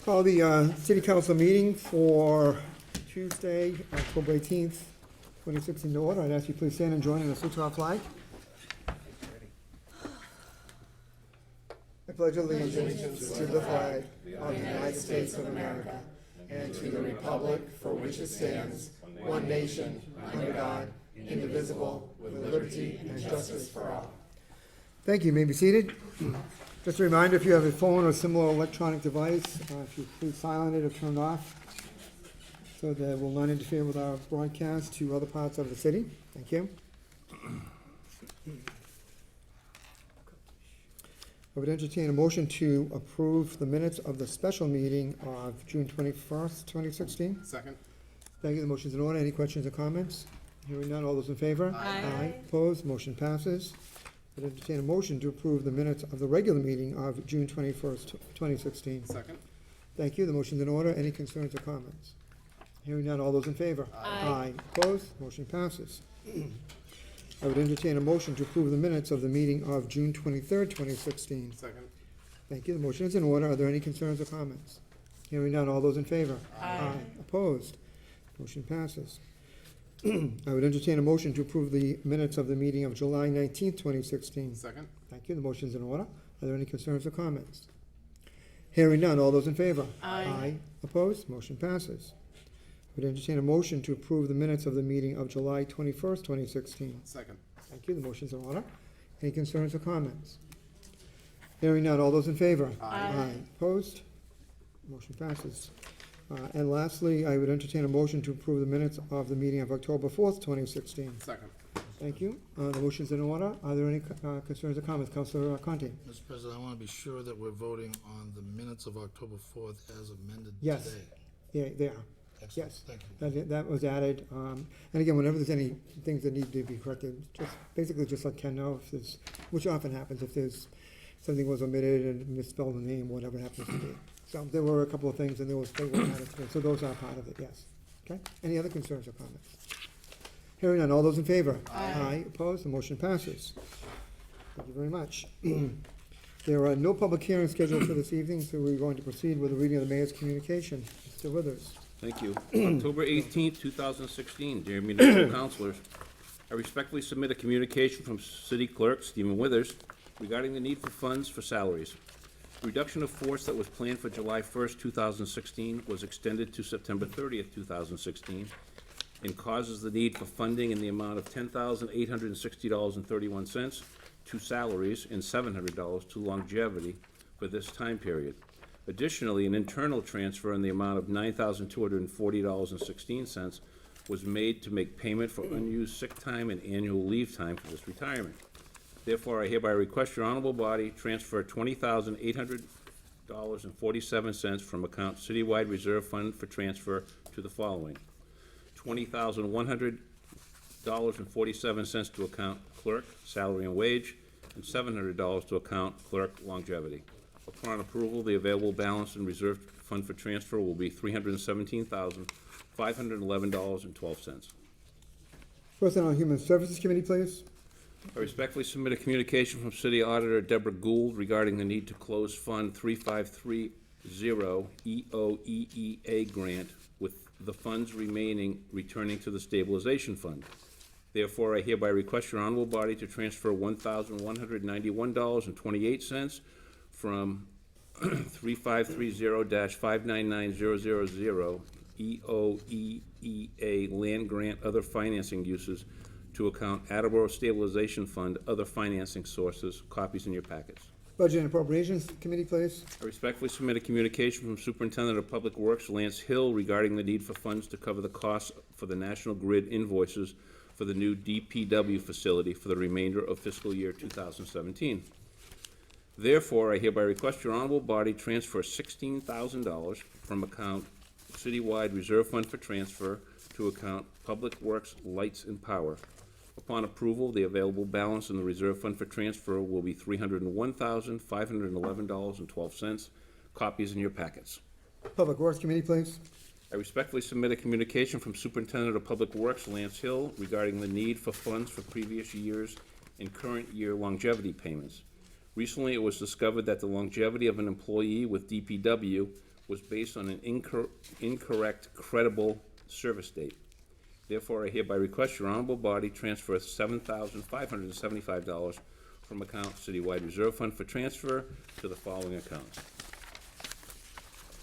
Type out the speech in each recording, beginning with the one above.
Call the City Council meeting for Tuesday, October 18th, 2016 to order. I'd ask you please stand and join in the salute to our flag. I pledge allegiance to the flag of the United States of America and to the republic for which it stands, one nation, under God, indivisible, with liberty and justice for all. Thank you. You may be seated. Just a reminder, if you have a phone or similar electronic device, if you please silent it or turn it off so that it will not interfere with our broadcast to other parts of the city. Thank you. I would entertain a motion to approve the minutes of the special meeting of June 21st, 2016. Second. Thank you. The motion's in order. Any questions or comments? Hearing none. All those in favor? Aye. Opposed? Motion passes. I would entertain a motion to approve the minutes of the regular meeting of June 21st, 2016. Second. Thank you. The motion's in order. Any concerns or comments? Hearing none. All those in favor? Aye. Opposed? Motion passes. I would entertain a motion to approve the minutes of the meeting of June 23rd, 2016. Second. Thank you. The motion is in order. Are there any concerns or comments? Hearing none. All those in favor? Aye. Opposed? Motion passes. I would entertain a motion to approve the minutes of the meeting of July 19th, 2016. Second. Thank you. The motion is in order. Are there any concerns or comments? Hearing none. All those in favor? Aye. Opposed? Motion passes. I would entertain a motion to approve the minutes of the meeting of July 21st, 2016. Second. Thank you. The motion is in order. Any concerns or comments? Hearing none. All those in favor? Aye. Opposed? Motion passes. And lastly, I would entertain a motion to approve the minutes of the meeting of October 4th, 2016. Second. Thank you. The motion's in order. Are there any concerns or comments? Councilor Conti? Mr. President, I want to be sure that we're voting on the minutes of October 4th as amended Yes. today. Yeah, they are. Excellent. Yes. Thank you. That was added. And again, whenever there's any things that need to be corrected, just let Ken know if there's, which often happens, if there's something was omitted and misspelled the name, whatever happens to be. So there were a couple of things and they were added to it. So those are part of it, yes. Okay? Any other concerns or comments? Hearing none. All those in favor? Aye. Opposed? The motion passes. Thank you very much. There are no public hearings scheduled for this evening, so we're going to proceed with the reading of the mayor's communication. Mr. Withers. Thank you. October 18th, 2016, dear municipal councilors, I respectfully submit a communication from City Clerk Stephen Withers regarding the need for funds for salaries. The reduction of force that was planned for July 1st, 2016 was extended to September 30th, 2016, and causes the need for funding in the amount of $10,860.31 to salaries and $700 to longevity for this time period. Additionally, an internal transfer in the amount of $9,240.16 was made to make payment for unused sick time and annual leave time for this retirement. Therefore, I hereby request your honorable body transfer $20,800.47 from account Citywide Reserve Fund for transfer to the following: $20,100.47 to account Clerk Salary and Wage, and $700 to account Clerk Longevity. Upon approval, the available balance in reserve fund for transfer will be $317,511.12. Personnel and Human Services Committee, please. I respectfully submit a communication from City Auditor Deborah Gould regarding the need to close Fund 3530 EOEEA grant, with the funds remaining returning to the Stabilization Fund. Therefore, I hereby request your honorable body to transfer $1,191.28 from 3530-599000 EOEEA land grant other financing uses to account Attleboro Stabilization Fund, other financing sources. Copies in your packets. Budget and Appropriations Committee, please. I respectfully submit a communication from Superintendent of Public Works Lance Hill regarding the need for funds to cover the costs for the National Grid invoices for the new DPW facility for the remainder of fiscal year 2017. Therefore, I hereby request your honorable body transfer $16,000 from account Citywide Reserve Fund for transfer to account Public Works Lights and Power. Upon approval, the available balance in the reserve fund for transfer will be $301,511.12. Copies in your packets. Public Works Committee, please. I respectfully submit a communication from Superintendent of Public Works Lance Hill regarding the need for funds for previous years and current year longevity payments. Recently, it was discovered that the longevity of an employee with DPW was based on an incorrect credible service date. Therefore, I hereby request your honorable body transfer $7,575 from account Citywide Reserve Fund for transfer to the following accounts.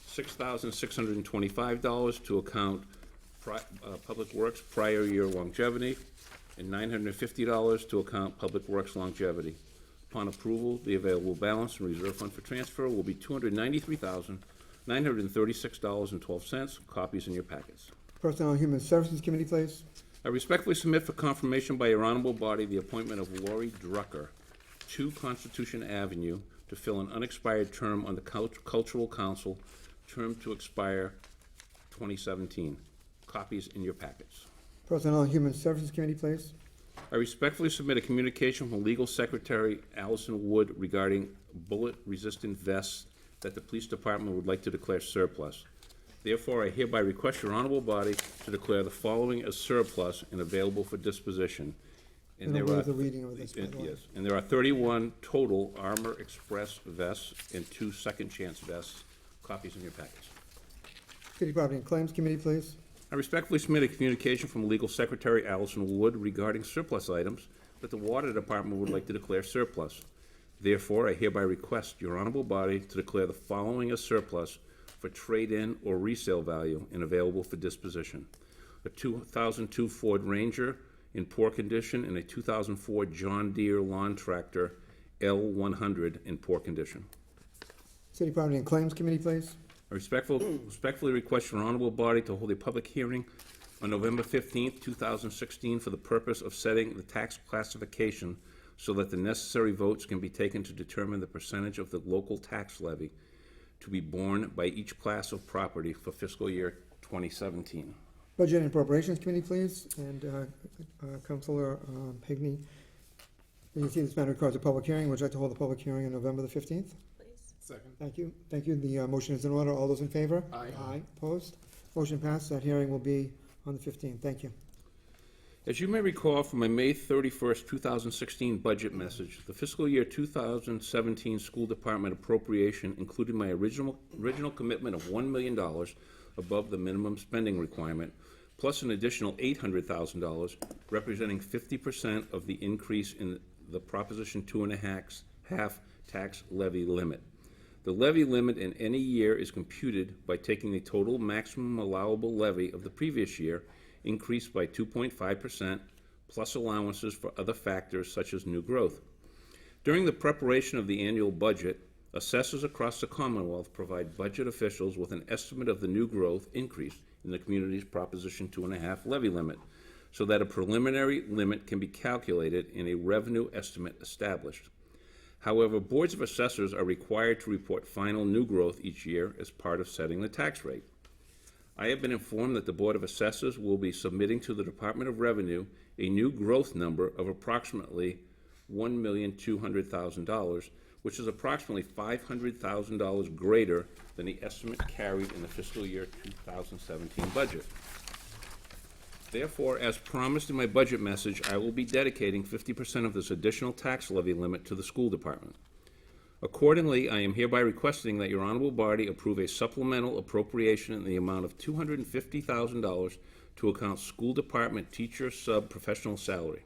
$6,625 to account Public Works prior year longevity, and $950 to account Public Works longevity. Upon approval, the available balance in reserve fund for transfer will be $293,936.12. Copies in your packets. Personnel and Human Services Committee, please. I respectfully submit for confirmation by your honorable body the appointment of Lori Drucker, 2 Constitution Avenue, to fill an unexpired term on the Cultural Council, term to expire 2017. Copies in your packets. Personnel and Human Services Committee, please. I respectfully submit a communication from Legal Secretary Allison Wood regarding bullet-resistant vests that the Police Department would like to declare surplus. Therefore, I hereby request your honorable body to declare the following as surplus and available for disposition. And I'll waive the reading of this, by the way. Yes, and there are 31 total Armor Express vests and 2 Second Chance vests. Copies in your packets. City Property and Claims Committee, please. I respectfully submit a communication from Legal Secretary Allison Wood regarding surplus items that the Water Department would like to declare surplus. Therefore, I hereby request your honorable body to declare the following as surplus for trade-in or resale value and available for disposition. A 2002 Ford Ranger in poor condition and a 2004 John Deere lawn tractor L100 in poor condition. City Property and Claims Committee, please. I respectfully request your honorable body to hold a public hearing on November 15th, 2016 for the purpose of setting the tax classification so that the necessary votes can be taken to determine the percentage of the local tax levy to be borne by each class of property for fiscal year 2017. Budget and Appropriations Committee, please. And Councilor HEAGNEY, you see this matter requires a public hearing. Would you like to hold the public hearing on November the 15th? Second. Thank you. Thank you. The motion is in order. All those in favor? Aye. Aye. Opposed? Motion passed. That hearing will be on the 15th. Thank you. As you may recall from my May 31st, 2016 budget message, the fiscal year 2017 school department appropriation included my original commitment of $1 million above the minimum spending requirement, plus an additional $800,000, representing 50% of the increase in the Proposition 2.5 tax levy limit. The levy limit in any year is computed by taking the total maximum allowable levy of the previous year, increased by 2.5%, plus allowances for other factors such as new growth. During the preparation of the annual budget, assessors across the Commonwealth provide budget officials with an estimate of the new growth increase in the community's Proposition 2.5 levy limit, so that a preliminary limit can be calculated and a revenue estimate established. However, boards of assessors are required to report final new growth each year as part of setting the tax rate. I have been informed that the Board of Assessors will be submitting to the Department of Revenue a new growth number of approximately $1,200,000, which is approximately $500,000 greater than the estimate carried in the fiscal year 2017 budget. Therefore, as promised in my budget message, I will be dedicating 50% of this additional tax levy limit to the school department. Accordingly, I am hereby requesting that your honorable body approve a supplemental appropriation in the amount of $250,000 to account school department teacher sub-professional salary.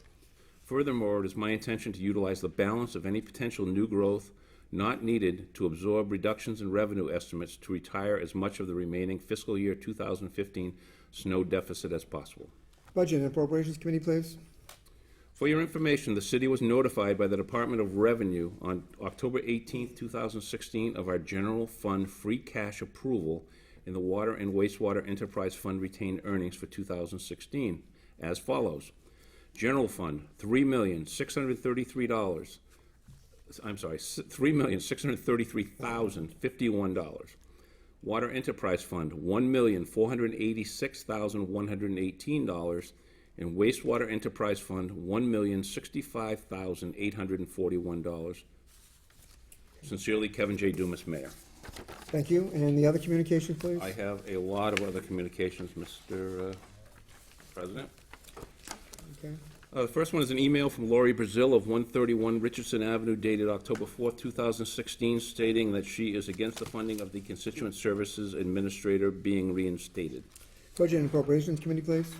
Furthermore, it is my intention to utilize the balance of any potential new growth not needed to absorb reductions in revenue estimates to retire as much of the remaining fiscal year 2015 snow deficit as possible. Budget and Appropriations Committee, please. For your information, the city was notified by the Department of Revenue on October 18, 2016 of our general fund free cash approval in the Water and Wastewater Enterprise Fund retained earnings for 2016 as follows. General Fund, $3,633,051. Water Enterprise Fund, $1,486,118, and Wastewater Enterprise Fund, $1,065,841. Sincerely, Kevin J. Dumas, Mayor. Thank you. And the other communication, please? I have a lot of other communications, Mr. President. Okay. The first one is an email from Lori Brazil of 131 Richardson Avenue dated October 4th, 2016, stating that she is against the funding of the Constituent Services Administrator being reinstated. Budget and Appropriations Committee, please.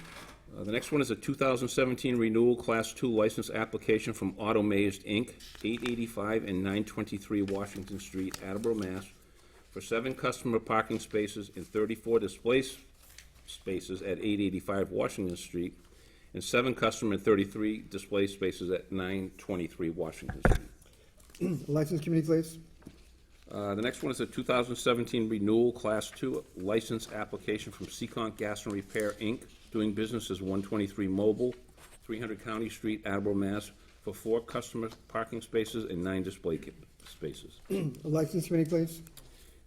The next one is a 2017 renewal Class 2 license application from Automazed, Inc., 885 and 923 Washington Street, Attleboro, Mass., for 7 customer parking spaces and 34 display spaces at 885 Washington Street, and 7 customer and 33 display spaces at 923 Washington Street. License Committee, please. The next one is a 2017 renewal Class 2 license application from Seekonk Gas and Repair, Inc., doing business as 123 Mobile, 300 County Street, Attleboro, Mass., for 4 customer parking spaces and 9 display spaces. License Committee, please.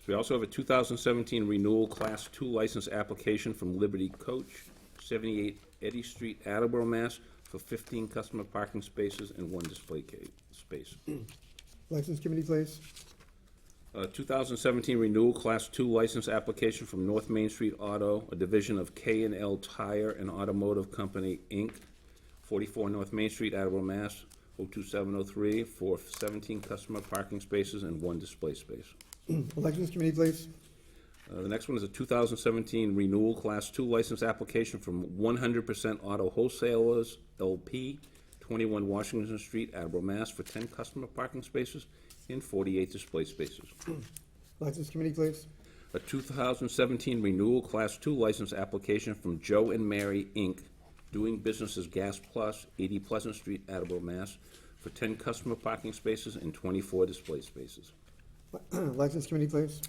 We also have a 2017 renewal Class 2 license application from Liberty Coach, 78 Eddy Street, Attleboro, Mass., for 15 customer parking spaces and 1 display space. License Committee, please. 2017 renewal Class 2 license application from North Main Street Auto, a division of K&L Tire and Automotive Company, Inc., 44 North Main Street, Attleboro, Mass., 02703, for 17 customer parking spaces and 1 display space. License Committee, please. The next one is a 2017 renewal Class 2 license application from 100% Auto Wholesalers, LP, 21 Washington Street, Attleboro, Mass., for 10 customer parking spaces and 48 display spaces. License Committee, please. A 2017 renewal Class 2 license application from Joe and Mary, Inc., doing business as Gas Plus, 80 Pleasant Street, Attleboro, Mass., for 10 customer parking spaces and 24 display spaces. License Committee, please.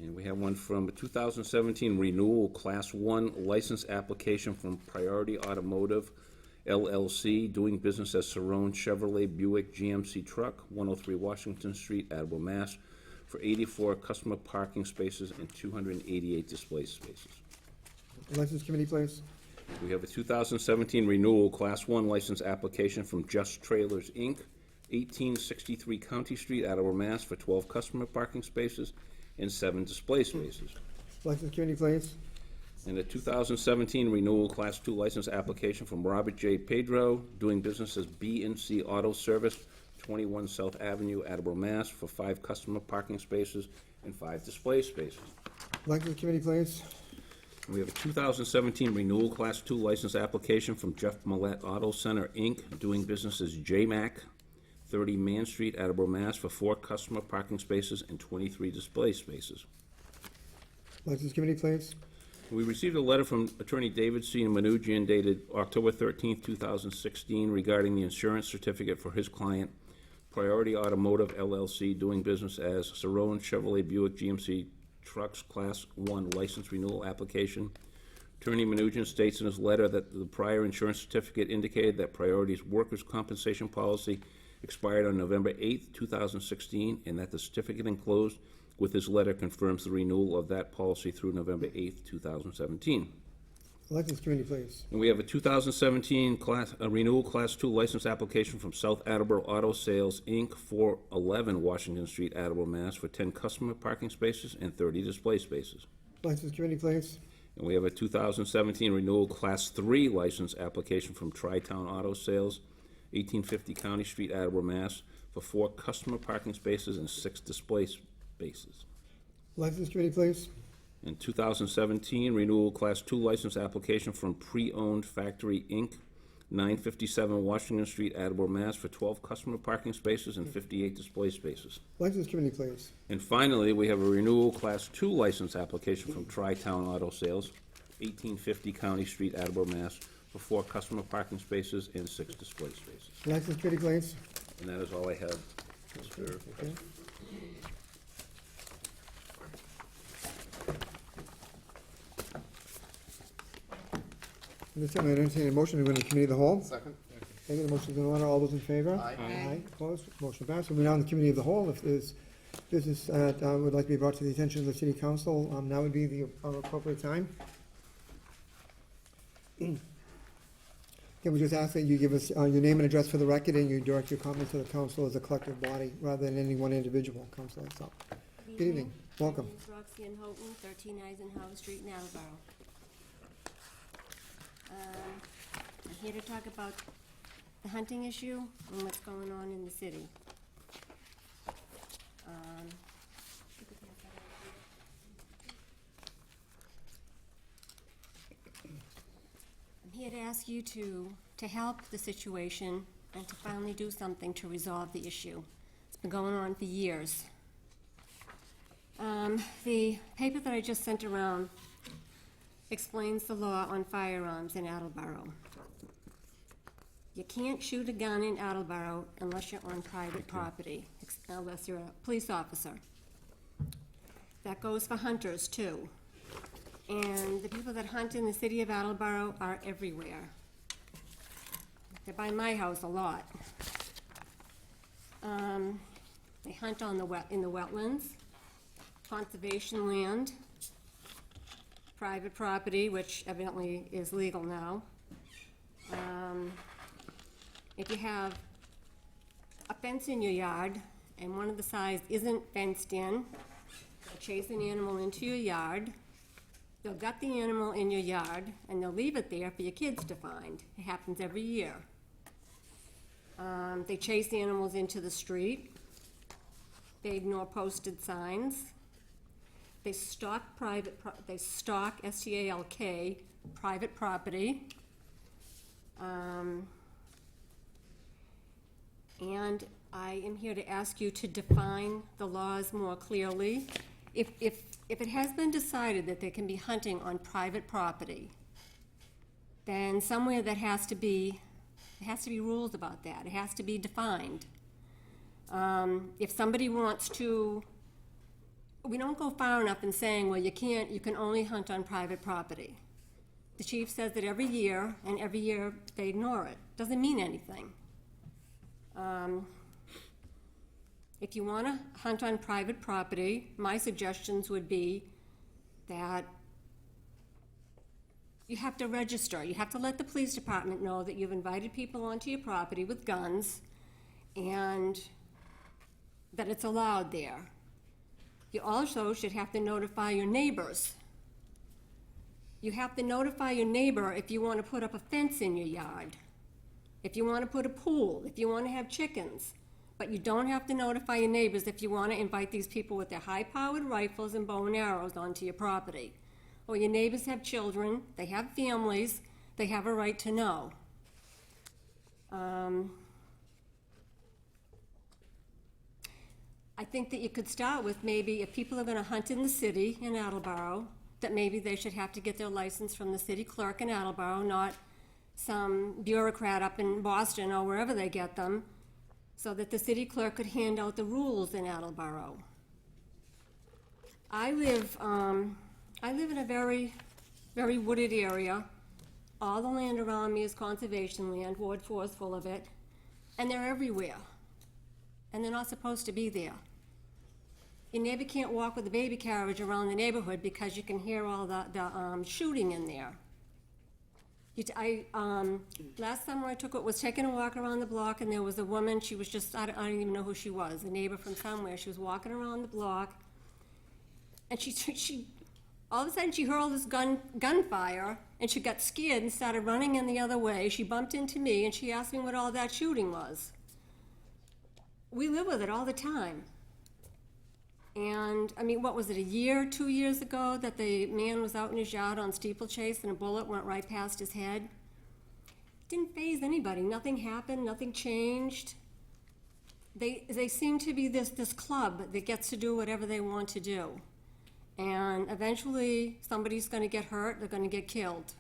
And we have one from a 2017 renewal Class 1 license application from Priority Automotive, LLC, doing business as Cerrone Chevrolet Buick GMC Truck, 103 Washington Street, Attleboro, Mass., for 84 customer parking spaces and 288 display spaces. License Committee, please. We have a 2017 renewal Class 1 license application from Just Trailers, Inc., 1863 County Street, Attleboro, Mass., for 12 customer parking spaces and 7 display spaces. License Committee, please. And a 2017 renewal Class 2 license application from Robert J. Pedro, doing business as B&C Auto Service, 21 South Avenue, Attleboro, Mass., for 5 customer parking spaces and 5 display spaces. License Committee, please. And we have a 2017 renewal Class 2 license application from Jeff Millette Auto Center, Inc., doing business as JMac, 30 Man Street, Attleboro, Mass., for 4 customer parking spaces and 23 display spaces. License Committee, please. We received a letter from Attorney David C. Mnuchin dated October 13th, 2016, regarding the insurance certificate for his client, Priority Automotive, LLC, doing business as Cerrone Chevrolet Buick GMC Trucks Class 1 license renewal application. Attorney Mnuchin states in his letter that the prior insurance certificate indicated that Priority's workers' compensation policy expired on November 8th, 2016, and that the certificate enclosed with his letter confirms the renewal of that policy through November 8th, 2017. License Committee, please. And we have a 2017 renewal Class 2 license application from South Attleboro Auto Sales, Inc., 411 Washington Street, Attleboro, Mass., for 10 customer parking spaces and 30 display spaces. License Committee, please. And we have a 2017 renewal Class 3 license application from Tri-Town Auto Sales, 1850 County Street, Attleboro, Mass., for 4 customer parking spaces and 6 display spaces. License Committee, please. In 2017, renewal Class 2 license application from Pre-Owned Factory, Inc., 957 Washington Street, Attleboro, Mass., for 12 customer parking spaces and 58 display spaces. License Committee, please. And finally, we have a renewal Class 2 license application from Tri-Town Auto Sales, 1850 County Street, Attleboro, Mass., for 4 customer parking spaces and 6 display spaces. License Committee, please. And that is all I have, Mr. Okay. President. This time I entertain a motion to go into Committee of the Whole. Second. Second, the motion is in order. All those in favor? Aye. Aye. Opposed? Motion passed. We're now in the Committee of the Whole. If there's business that would like to be brought to the attention of the City Council, now would be the appropriate time. Can we just ask that you give us your name and address for the record, and you direct your comments to the council as a collective body, rather than any one individual council itself. Good evening. Welcome. My name's Roxanne Houghton, 13 Eisenhower Street in Attleboro. here to talk about the hunting issue and what's going on in the city. I'm here to ask you to help the situation and to finally do something to resolve the issue. It's been going on for years. The paper that I just sent around explains the law on firearms in Attleboro. You can't shoot a gun in Attleboro unless you're on private property, unless you're a police officer. That goes for hunters too. And the people that hunt in the city of Attleboro are everywhere. They're by my house a lot. They hunt on in the wetlands, conservation land, private property, which evidently is legal now. If you have a fence in your yard and one of the sides isn't fenced in, they'll chase an animal into your yard, they'll gut the animal in your yard, and they'll leave it there for your kids to find. It happens every year. They chase animals into the street. They ignore posted signs. They stalk S-T-A-L-K, private property. And I am here to ask you to define the laws more clearly. If it has been decided that there can be hunting on private property, then somewhere there has to be rules about that. It has to be defined. If somebody wants to, we don't go far enough in saying, well, you can only hunt on private property. The chief says that every year, and every year they ignore it. Doesn't mean anything. If you want to hunt on private property, my suggestions would be that you have to register. You have to let the police department know that you've invited people onto your property with guns and that it's allowed there. You also should have to notify your neighbors. You have to notify your neighbor if you want to put up a fence in your yard, if you want to put a pool, if you want to have chickens. But you don't have to notify your neighbors if you want to invite these people with their high-powered rifles and bow and arrows onto your property. Or your neighbors have children, they have families, they have a right to know. I think that you could start with maybe if people are going to hunt in the city in Attleboro, that maybe they should have to get their license from the city clerk in Attleboro, not some bureaucrat up in Boston or wherever they get them, so that the city clerk could hand out the rules in Attleboro. I live in a very, very wooded area. All the land around me is conservation land. Ward 4 is full of it, and they're everywhere, and they're not supposed to be there. Your neighbor can't walk with a baby carriage around the neighborhood because you can hear all the shooting in there. Last summer I was taking a walk around the block, and there was a woman, she was just, I don't even know who she was, a neighbor from somewhere. She was walking around the block, and she all of a sudden she heard all this gunfire, and she got scared and started running in the other way. She bumped into me, and she asked me what all that shooting was. We live with it all the time. And, I mean, what was it, 2 years ago, that the man was out in his yard on steeplechase and a bullet went right past his head? Didn't faze anybody. Nothing happened. Nothing changed. They seem to be this club that gets to do whatever they want to do. And eventually, somebody's going to get hurt. They're going to get killed.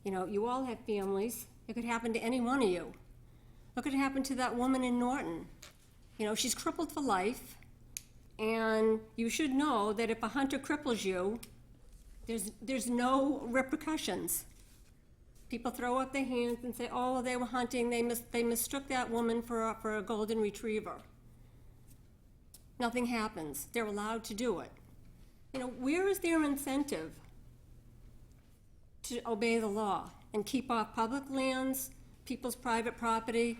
You know, you all have families. It could happen to any one of you. Look what happened to that woman in Norton. You know, she's crippled for life. And you should know that if a hunter cripples you, there's no repercussions. People throw up their hands and say, oh, they were hunting, they mistook that woman for a golden retriever. Nothing happens. They're allowed to do it. You know, where is their incentive to obey the law and keep off public lands, people's private property?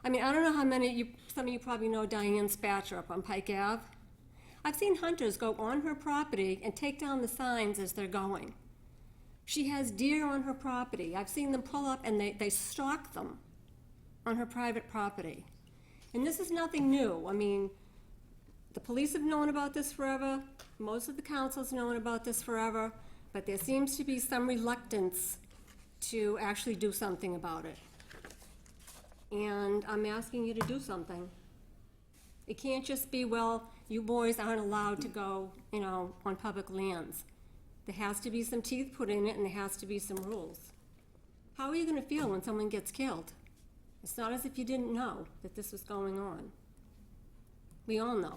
I mean, I don't know how many, some of you probably know Diane Spatcher up on Pike Ave. I've seen hunters go on her property and take down the signs as they're going. She has deer on her property. I've seen them pull up and they stalk them on her private property. And this is nothing new. I mean, the police have known about this forever, most of the council's known about this forever, but there seems to be some reluctance to actually do something about it. And I'm asking you to do something. It can't just be, well, you boys aren't allowed to go, you know, on public lands. There has to be some teeth put in it, and there has to be some rules. How are you gonna feel when someone gets killed? It's not as if you didn't know that this was going on. We all know.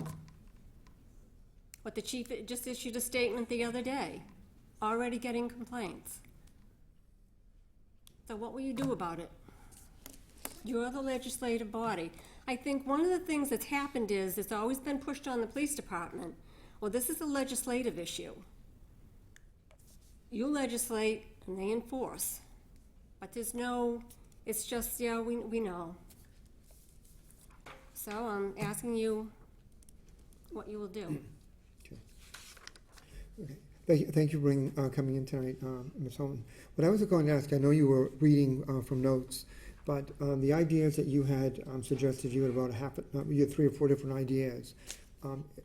But the chief just issued a statement the other day, already getting complaints. So what will you do about it? You're the legislative body. I think one of the things that's happened is it's always been pushed on the police department. Well, this is a legislative issue. You legislate and they enforce. But there's no, it's just, yeah, we know. So I'm asking you what you will do. Okay. Thank you for coming in tonight, Ms. Holman. What I was going to ask, I know you were reading from notes, but the ideas that you had suggested, you had about you had 3 or 4 different ideas.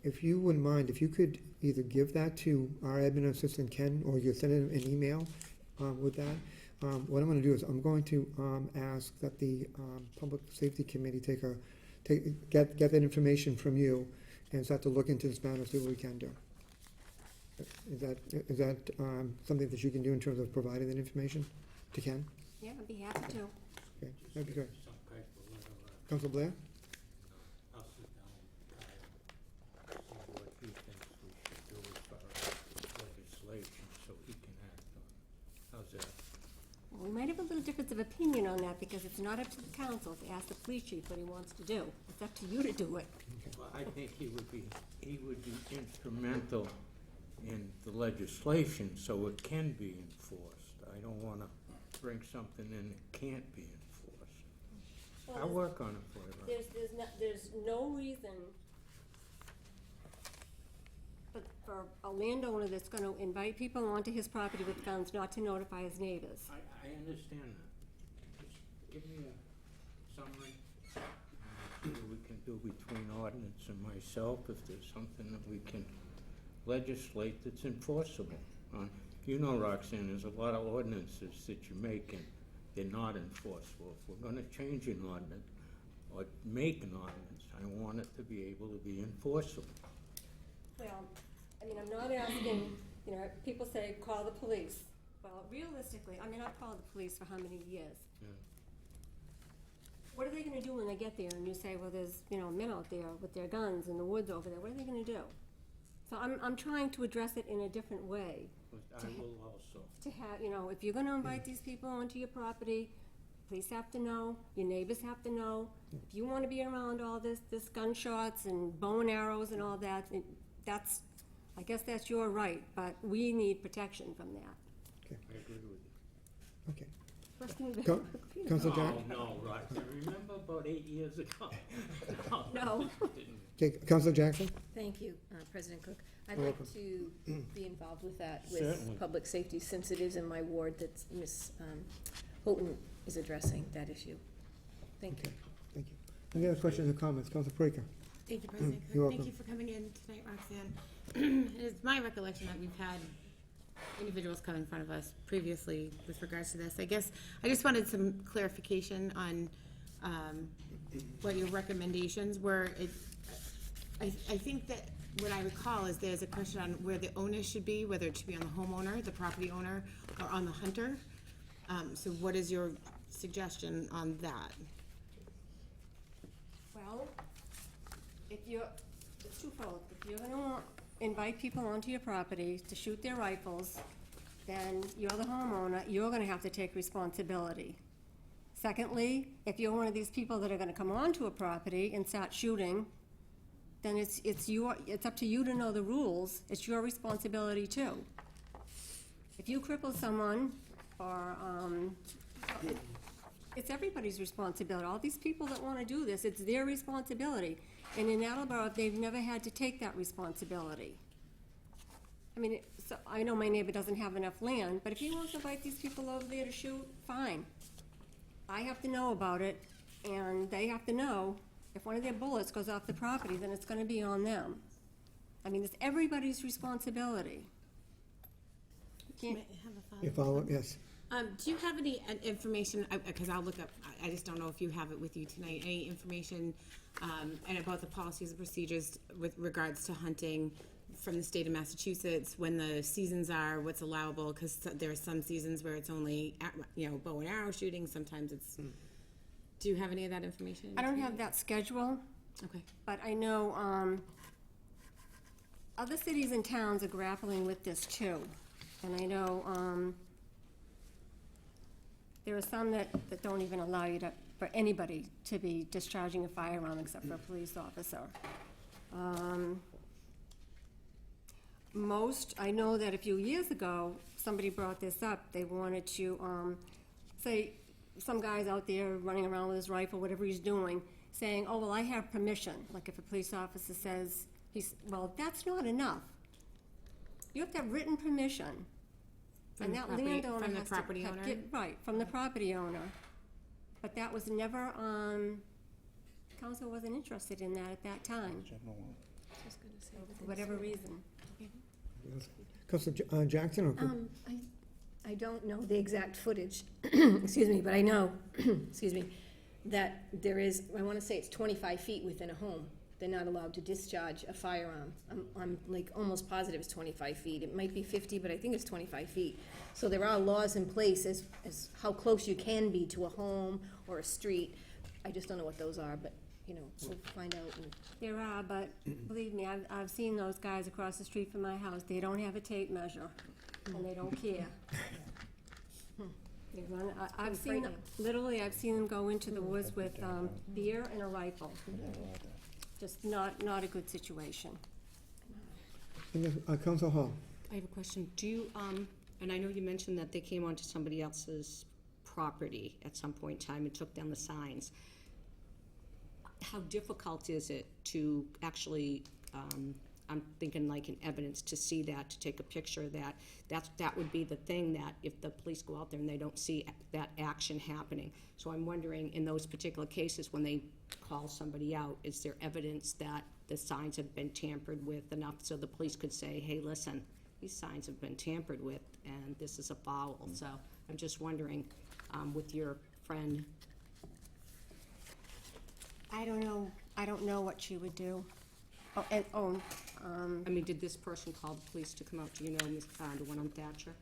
If you wouldn't mind, if you could either give that to our admin assistant, Ken, or you send him an email with that. What I'm going to do is I'm going to ask that the Public Safety Committee get that information from you and start to look into this matter, see what we can do. Is that something that you can do in terms of providing that information to Ken? Yeah, I'd be happy to. Okay, that'd be great. Some type of letter, Council Blair? I'll sit down with Kyle, see what he thinks we should do as far as legislation, so he can act on it. How's that? We might have a little difference of opinion on that because it's not up to the council to ask the police chief what he wants to do. It's up to you to do it. Well, I think he would be instrumental in the legislation so it can be enforced. I don't wanna bring something in that can't be enforced. I'll work on it for you. There's no reason for a landowner that's gonna invite people onto his property with guns not to notify his neighbors. I understand that. Just give me a summary. See what we can do between ordinance and myself, if there's something that we can legislate that's enforceable. You know, Roxanne, there's a lot of ordinances that you make and they're not enforceable. If we're gonna change an ordinance or make an ordinance, I want it to be able to be enforceable. Well, I mean, I'm not asking, you know, people say, call the police. Well, realistically, I mean, I've called the police for how many years? Yeah. What are they gonna do when they get there and you say, well, there's, you know, men out there with their guns in the woods over there, what are they gonna do? So I'm trying to address it in a different way. But I will also. To have, you know, if you're gonna invite these people onto your property, police have to know, your neighbors have to know. If you wanna be around all this gunshots and bow and arrows and all that, I guess that's your right, but we need protection from that. Okay. I agree with you. Okay. Council Council Jack? No, Roxanne, remember about 8 years ago? No. Okay, Council Jackson? Thank you, President Cook. I'd You're like welcome. to be involved with that, Certainly. with public safety, since it is in my ward that Ms. Houghton is addressing that issue. Thank you. Thank you. Any other questions or comments? Council Praker? Thank you, President Cook. You're welcome. Thank you for coming in tonight, Roxanne. It is my recollection that we've had individuals come in front of us previously with regards to this. I guess I just wanted some clarification on what your recommendations were. I think that what I recall is there's a question on where the onus should be, whether it should be on the homeowner, the property owner, or on the hunter. So what is your suggestion on that? Well, it's twofold. If you're gonna invite people onto your property to shoot their rifles, then you're the homeowner, you're gonna have to take responsibility. Secondly, if you're one of these people that are gonna come onto a property and start shooting, then it's up to you to know the rules, it's your responsibility too. If you cripple someone, or, it's everybody's responsibility. All these people that wanna do this, it's their responsibility. And in Attleboro, they've never had to take that responsibility. I mean, so I know my neighbor doesn't have enough land, but if he wants to invite these people over there to shoot, fine. I have to know about it, and they have to know if one of their bullets goes off the property, then it's gonna be on them. I mean, it's everybody's responsibility. You May can't, I have a follow-up? You follow up? Yes. Do you have any information, because I'll look up, I just don't know if you have it with you tonight, any information and about the policies and procedures with regards to hunting from the state of Massachusetts, when the seasons are, what's allowable, because there are some seasons where it's only, bow and arrow shooting, sometimes it's, do you have any of that information? I don't have that schedule, Okay. but I know, other cities and towns are grappling with this too. And I know, there are some that don't even allow you for anybody to be discharging a firearm except for a police officer. I know that a few years ago, somebody brought this up, they wanted to, say, some guy's out there running around with his rifle, whatever he's doing, saying, oh, well, I have permission. Like if a police officer says, well, that's not enough. You have to have written permission. From And the that property- landowner from the has to property owner? right, from the property owner. But that was never, council wasn't interested in that at that time, for whatever reason. Councilor Jackson or Cooper? I don't know the exact footage, excuse me, but I know, excuse me, that there is, I wanna say it's 25 feet within a home. They're not allowed to discharge a firearm. I'm like almost positive it's 25 feet. It might be 50, but I think it's 25 feet. So there are laws in place as how close you can be to a home or a street. I just don't know what those are, but, we'll find out. There are, but believe me, I've seen those guys across the street from my house. They don't have a tape measure, and they don't care. They run, I've seen, frightening. literally, I've seen them go into the woods with beer and a rifle. Just not a good situation. Council Hall? I have a question. Do you, and I know you mentioned that they came onto somebody else's property at some point in time and took down the signs. How difficult is it to actually, I'm thinking like in evidence, to see that, to take a picture of that? That would be the thing that if the police go out there and they don't see that action happening. So I'm wondering, in those particular cases, when they call somebody out, is there evidence that the signs have been tampered with enough so the police could say, hey, listen, these signs have been tampered with and this is a foul? So I'm just wondering, with your friend. I don't know what she would do. I mean, did this person call the police to come out? Do you know, the one on Thatcher?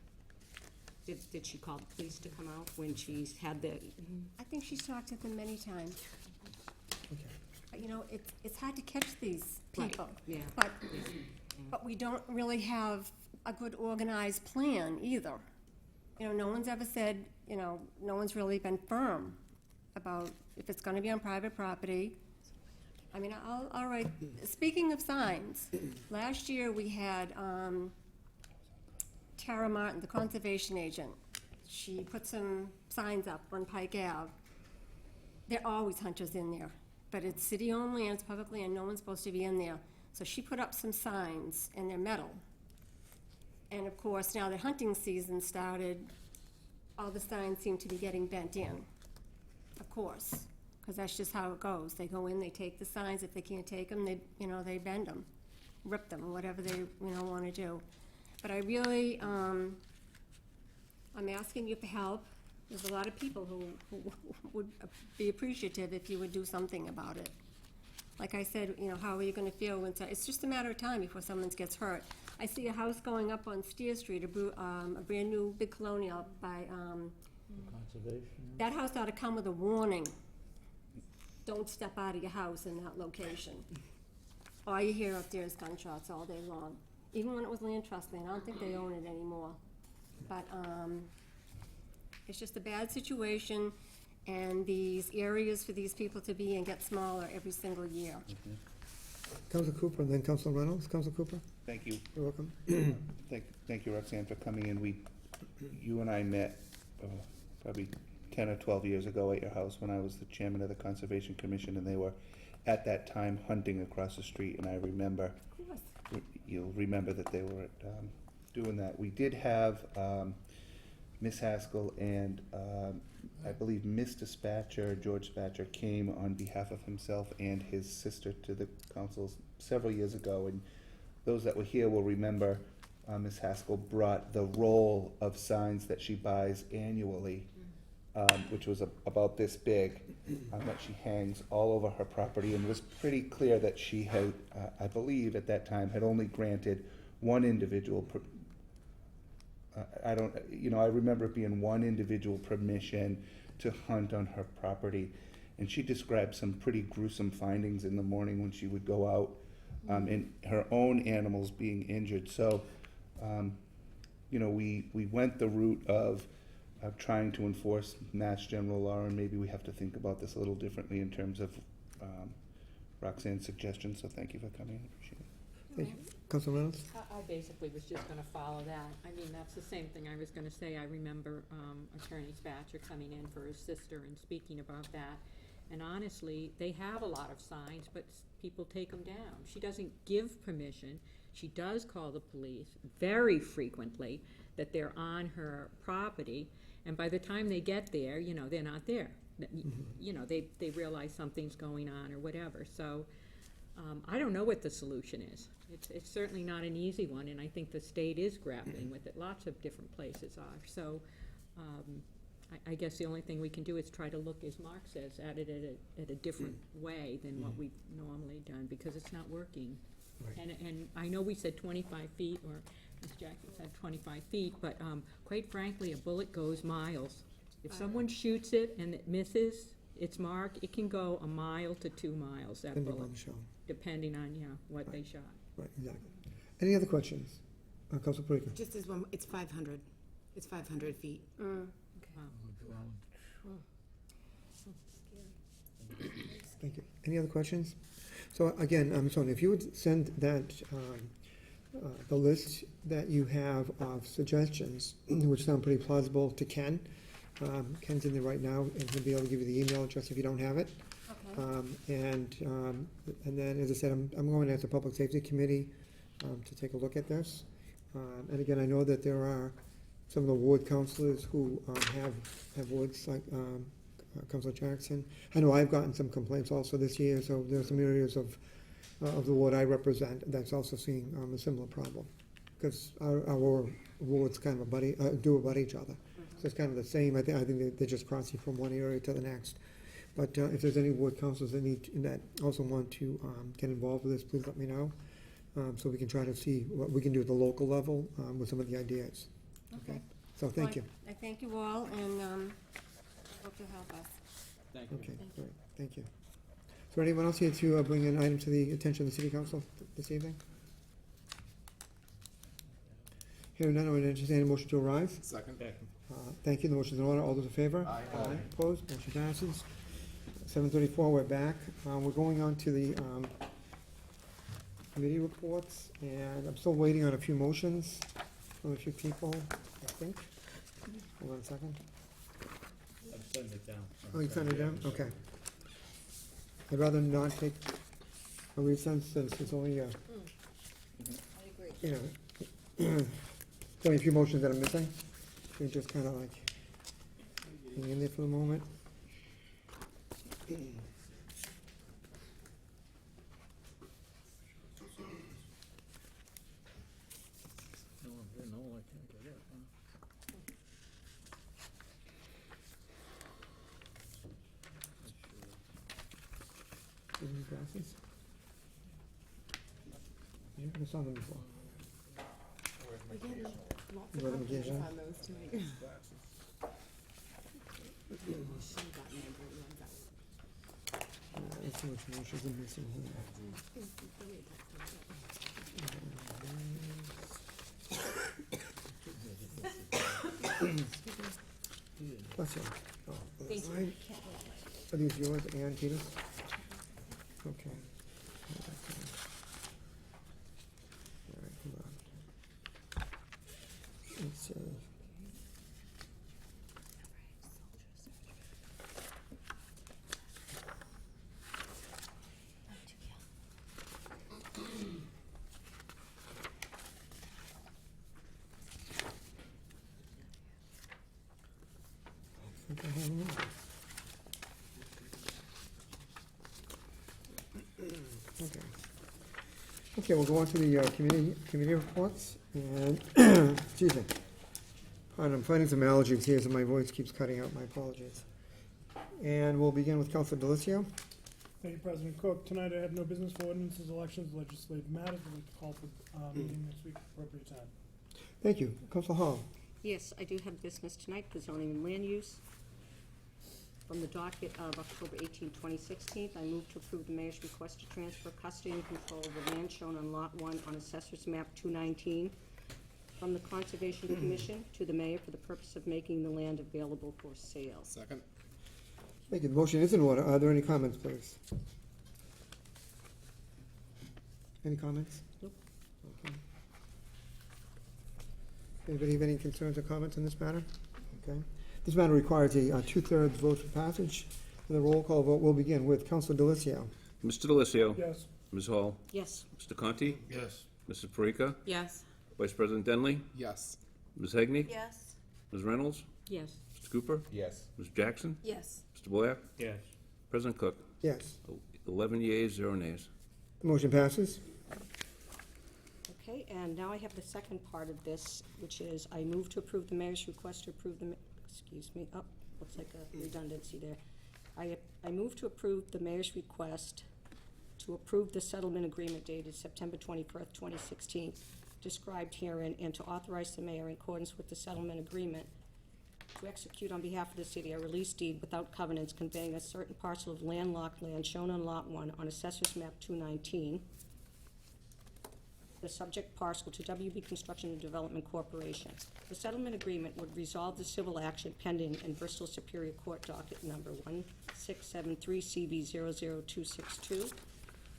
Did she call the police to come out when she's had the, I think she's talked to them many times. But, it's hard to catch these Right, people. yeah. But we don't really have a good organized plan either. No one's ever said, no one's really been firm about if it's gonna be on private property. I mean, all right, speaking of signs, last year we had, Tara Martin, the conservation agent. She put some signs up on Pike Ave. There are always hunters in there, but it's city-owned land, it's publicly, and no one's supposed to be in there. So she put up some signs, and they're metal. And of course, now that hunting season started, all the signs seem to be getting bent in, of course, because that's just how it goes. They go in, they take the signs, if they can't take them, they bend them, rip them, whatever they, want to do. But I really, I'm asking you for help. There's a lot of people who would be appreciative if you would do something about it. Like I said, how are you gonna feel when, it's just a matter of time before someone gets hurt. I see a house going up on Steer Street, a brand new big colonial by, Conservation? that house ought to come with a warning. Don't step out of your house in that location. All you hear up there is gunshots all day long. Even when it was land trust land, I don't think they own it anymore. But, it's just a bad situation, and these areas for these people to be in get smaller every single year. Council Cooper and then Council Reynolds. Council Cooper? Thank you. You're welcome. Thank you, Roxanne, for coming in. You and I met probably 10 or 12 years ago at your house when I was the chairman of the Conservation Commission, and they were at that time hunting across the street, and I remember, Of course. you'll remember that they were at doing that. We did have Miss Haskell and I believe Mr. Spatcher, George Spatcher, came on behalf of himself and his sister to the council several years ago, and those that were here will remember Miss Haskell brought the roll of signs that she buys annually, which was about this big, that she hangs all over her property, and it was pretty clear that she had, I believe at that time, had only granted one individual I remember it being one individual permission to hunt on her property. And she described some pretty gruesome findings in the morning when she would go out, and her own animals being injured. So, we went the route of trying to enforce Mass General law, and maybe we have to think about this a little differently in terms of Roxanne's suggestions. So thank you for coming. I appreciate it. Thank you. Councilor Reynolds? I basically was just gonna follow that. I mean, that's the same thing I was gonna say. I remember Attorney Spatcher coming in for his sister and speaking about that. And honestly, they have a lot of signs, but people take them down. She doesn't give permission. She does call the police very frequently that they're on her property. And by the time they get there, they're not there. They realize something's going on or whatever. So I don't know what the solution is. It's certainly not an easy one, and I think the state is grappling with it. Lots of different places are. So I guess the only thing we can do is try to look, as Mark says, at it at a different way than what we've normally done, because it's not working. Right. And I know we said 25 feet, or as Jackie said, 25 feet, but quite frankly, a bullet goes miles. If someone shoots it and it misses its mark, it can go a mile to 2 miles, that Depending bullet, on the show. depending on, what they shot. Right, exactly. Any other questions? Councilor Parika? Just as one, it's 500. It's 500 feet. Wow. Thank you. Any other questions? So again, Sonia, if you would send that, the list that you have of suggestions, which sound pretty plausible, to Ken. Ken's in there right now, and he'll be able to give you the email address if you don't have it. Okay. And then, as I said, I'm going as a Public Safety Committee to take a look at this. And again, I know that there are some of the ward councilors who have wards, like Councilor Jackson. I know I've gotten some complaints also this year, so there are some areas of the ward I represent that's also seeing a similar problem. Because our wards kind of do abut each other. So it's kind of the same. I think they're just crossing from one area to the next. But if there's any ward councils that also want to get involved with this, please let me know, so we can try to see what we can do at the local level with some of the ideas. Okay. So thank you. I thank you all, and hope you'll help us. Thank you. Okay, great. Thank you. Is there anyone else here to bring an item to the attention of the City Council this evening? Hearing none, I would entertain a motion to arise. Second. Thank you. The motion is in order. All those in favor? Aye. Opposed? Motion passes. 7:34, we're back. We're going on to the committee reports, and I'm still waiting on a few motions from a few people, I think. Hold on a second. I'm sending it down. Oh, you sent it down? Okay. I'd rather not take a recess since it's only, I agree. there's only a few motions that are missing. We just kind of like hang in there for the moment. No, I can't get it, huh? Any glasses? Yeah, I saw them before. We're getting lots You of read them again, compliments huh? on those tonight. She got me a great one, that Let's see which motions are missing here. Bless you. Oh, Thank you. right. Are these yours and Tina's? Okay. All right, hold on. Let's see. Okay, hang on. Okay. Okay, we'll go on to the committee reports, and, excuse me. I'm fighting some allergies here, so my voice keeps cutting out, my apologies. And we'll begin with Councilor Delicio. Thank you, President Cook. Tonight I have no business for ordinances, elections, legislative matters. I'd like to call for meeting next week, appropriate time. Thank you. Councilor Hall. Yes, I do have business tonight for zoning and land use. From the docket of October 18, 2016, I move to approve the mayor's request to transfer custody and control of the land shown on Lot 1 on Assessor's Map 219 from the Conservation Commission to the mayor for the purpose of making the land available for sale. Second. Thank you. The motion is in order. Are there any comments, please? Any comments? Nope. Okay. Anybody have any concerns or comments on this matter? Okay. This matter requires a two-thirds vote for passage. And the roll call vote will begin with Councilor Delicio. Mr. Delicio. Yes. Ms. Hall. Yes. Mr. Conti. Yes. Mrs. Parika. Yes. Vice President Denley. Yes. Ms. Heagney. Yes. Ms. Reynolds. Yes. Mr. Cooper. Yes. Ms. Jackson. Yes. Mr. Blair. Yes. President Cook. Yes. 11 yeas, 0 nays. The motion passes. Okay, and now I have the second part of this, which is I move to approve the mayor's request to approve the, looks like a redundancy there. I move to approve the mayor's request to approve the settlement agreement dated September 21st, 2016, described herein, and to authorize the mayor in accordance with the settlement agreement to execute on behalf of the city a release deed without covenants conveying a certain parcel of landlocked land shown on Lot 1 on Assessor's Map 219, the subject parcel to WB Construction and Development Corporation. The settlement agreement would resolve the civil action pending in Bristol Superior Court docket number 1673 CV 00262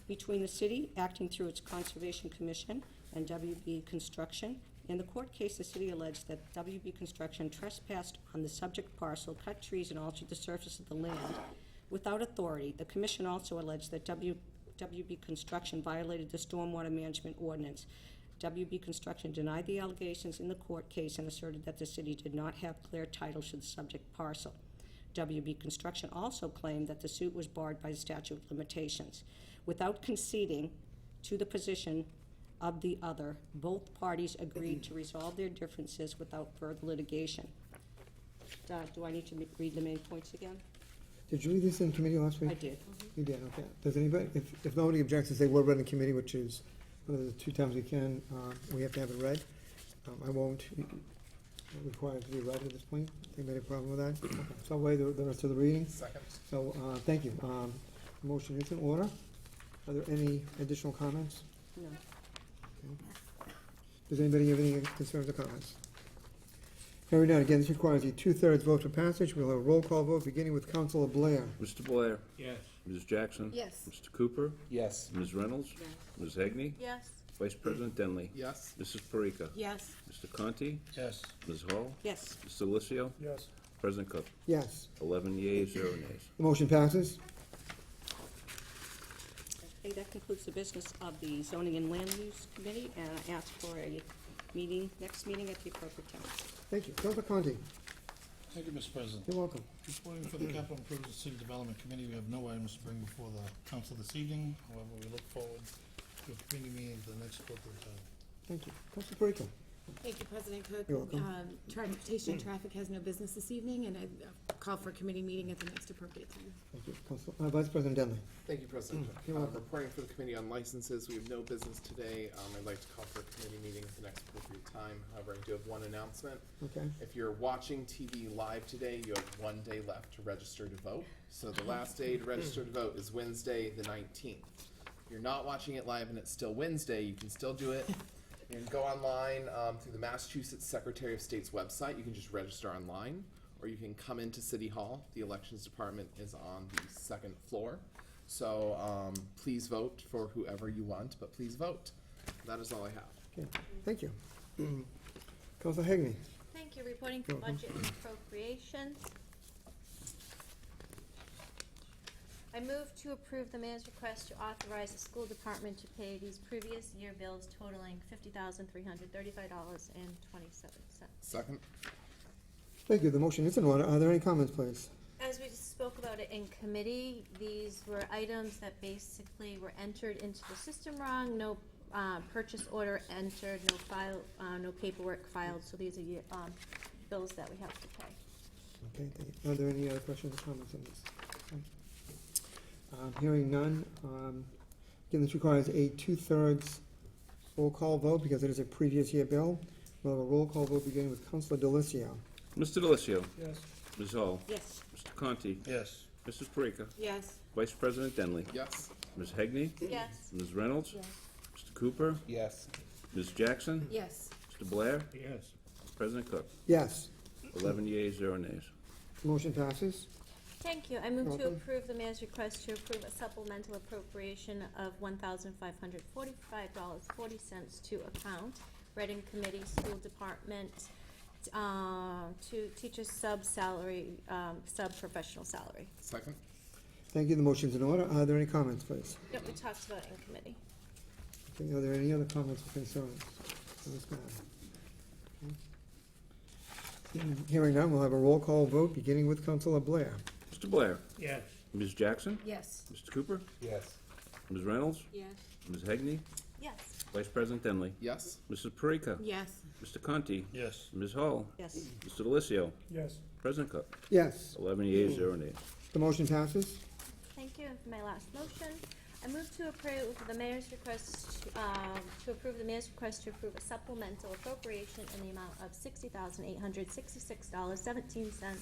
between the city, acting through its Conservation Commission, and WB Construction. In the court case, the city alleged that WB Construction trespassed on the subject parcel, cut trees, and altered the surface of the land without authority. The commission also alleged that WB Construction violated the stormwater management ordinance. WB Construction denied the allegations in the court case and asserted that the city did not have clear title to the subject parcel. WB Construction also claimed that the suit was barred by the statute of limitations. Without conceding to the position of the other, both parties agreed to resolve their differences without further litigation. Do I need to read the main points again? Did you read this in committee last week? I did. You did, okay. Does anybody, if nobody objects to say we'll read in committee, which is one of the 2 times we can, we have to have it read. I won't require it to be read at this point. Anybody have a problem with that? Okay. So I'll waive the rest of the reading. Second. So, thank you. The motion is in order. Are there any additional comments? No. Okay. Does anybody have any concerns or comments? Hearing none, again, this requires a 2/3 vote for passage. We'll have a roll call vote beginning with Councilor Blair. Mr. Blair. Yes. Ms. Jackson. Yes. Mr. Cooper. Yes. Ms. Reynolds. Yes. Ms. Heagney. Yes. Vice President Denley. Yes. Mrs. Parika. Yes. Mr. Conti. Yes. Ms. Hall. Yes. Mr. Delicio. Yes. President Cook. Yes. 11 yeas, 0 nays. The motion passes. Okay, that concludes the business of the Zoning and Land Use Committee, and I ask for a next meeting at the appropriate time. Thank you. Councilor Conti, Thank you, Mr. President. you're welcome. Reporting for the Capital Improvement City Development Committee, we have no items to bring before the council this evening. However, we look forward to a committee meeting at the next appropriate time. Thank you. Councilor Parika. Thank you, President Cook. You're welcome. Transportation and Traffic has no business this evening, and I call for a committee meeting at the next appropriate time. Thank you. Councilor, Vice President Denley. Thank you, President. You're welcome. Reporting for the Committee on Licenses, we have no business today. I'd like to call for a committee meeting at the next appropriate time. However, I do have one announcement. Okay. If you're watching TV live today, you have 1 day left to register to vote. So the last day to register to vote is Wednesday, the 19th. If you're not watching it live and it's still Wednesday, you can still do it. You can go online through the Massachusetts Secretary of State's website. You can just register online, or you can come into City Hall. The Elections Department is on the 2nd floor. So please vote for whoever you want, but please vote. That is all I have. Okay. Thank you. Councilor Heagney. Thank you. Reporting for budget and appropriations. I move to approve the mayor's request to authorize the school department to pay these previous year bills totaling $50,335.27. Second. Thank you. The motion is in order. Are there any comments, please? As we just spoke about it in committee, these were items that basically were entered into the system wrong, no purchase order entered, no file, no paperwork filed, so these are bills that we have to pay. Okay, thank you. Are there any other questions or comments on this? Okay. Hearing none, again, this requires a 2/3 roll call vote because it is a previous year bill. We'll have a roll call vote beginning with Councilor Delicio. Mr. Delissio. Yes. Ms. Hall. Yes. Mr. Conti. Yes. Mrs. Parika. Yes. Vice President Denley. Yes. Ms. Heagney. Yes. Ms. Reynolds. Yes. Mr. Cooper. Yes. Ms. Jackson. Yes. Mr. Blair. Yes. President Cook. Yes, 11 yeas, 0 nays. motion passes. Thank you. I move to Welcome. approve the mayor's request to approve a supplemental appropriation of $1,545.40 to account Reading Committee School Department to teachers sub-salary, sub-professional salary. Second? Thank you. The motion's in order. Are there any comments, please? Yep, we talked about it in committee. Okay, are there any other comments or concerns on this matter? Okay. Hearing none, we'll have a roll call vote beginning with Councilor Blair. Mr. Blair. Yes. Ms. Jackson. Yes. Mr. Cooper. Yes. Ms. Reynolds. Yes. Ms. Heagney. Yes. Vice President Denley. Yes. Mrs. Parika. Yes. Mr. Conti. Yes. Ms. Hall. Yes. Mr. Delissio. Yes. President Cook. Yes, 11 yeas, 0 nays. the motion passes. Thank you. And for my last motion, I move to approve the mayor's request, to approve the mayor's request to approve a supplemental appropriation in the amount of $60,866.17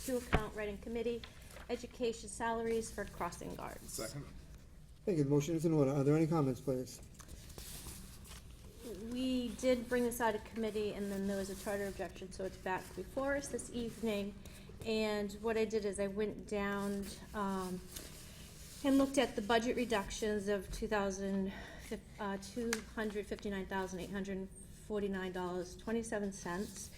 to account Reading Committee Education salaries for crossing guards. Second? Thank you. The motion is in order. Are there any comments, please? We did bring this out of committee, and then there was a charter objection, so it's back before us this evening. And what I did is I went down and looked at the budget reductions of $259,849.27.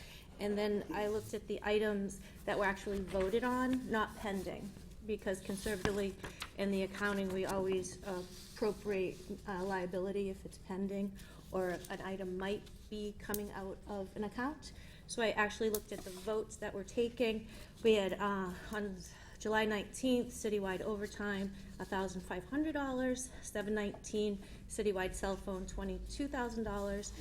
And then I looked at the items that were actually voted on, not pending, because conservatively in the accounting, we always appropriate liability if it's pending, or an item might be coming out of an account. So I actually looked at the votes that were taking. We had, on July 19th, citywide overtime, $1,500, 7/19 citywide cell phone, $22,000,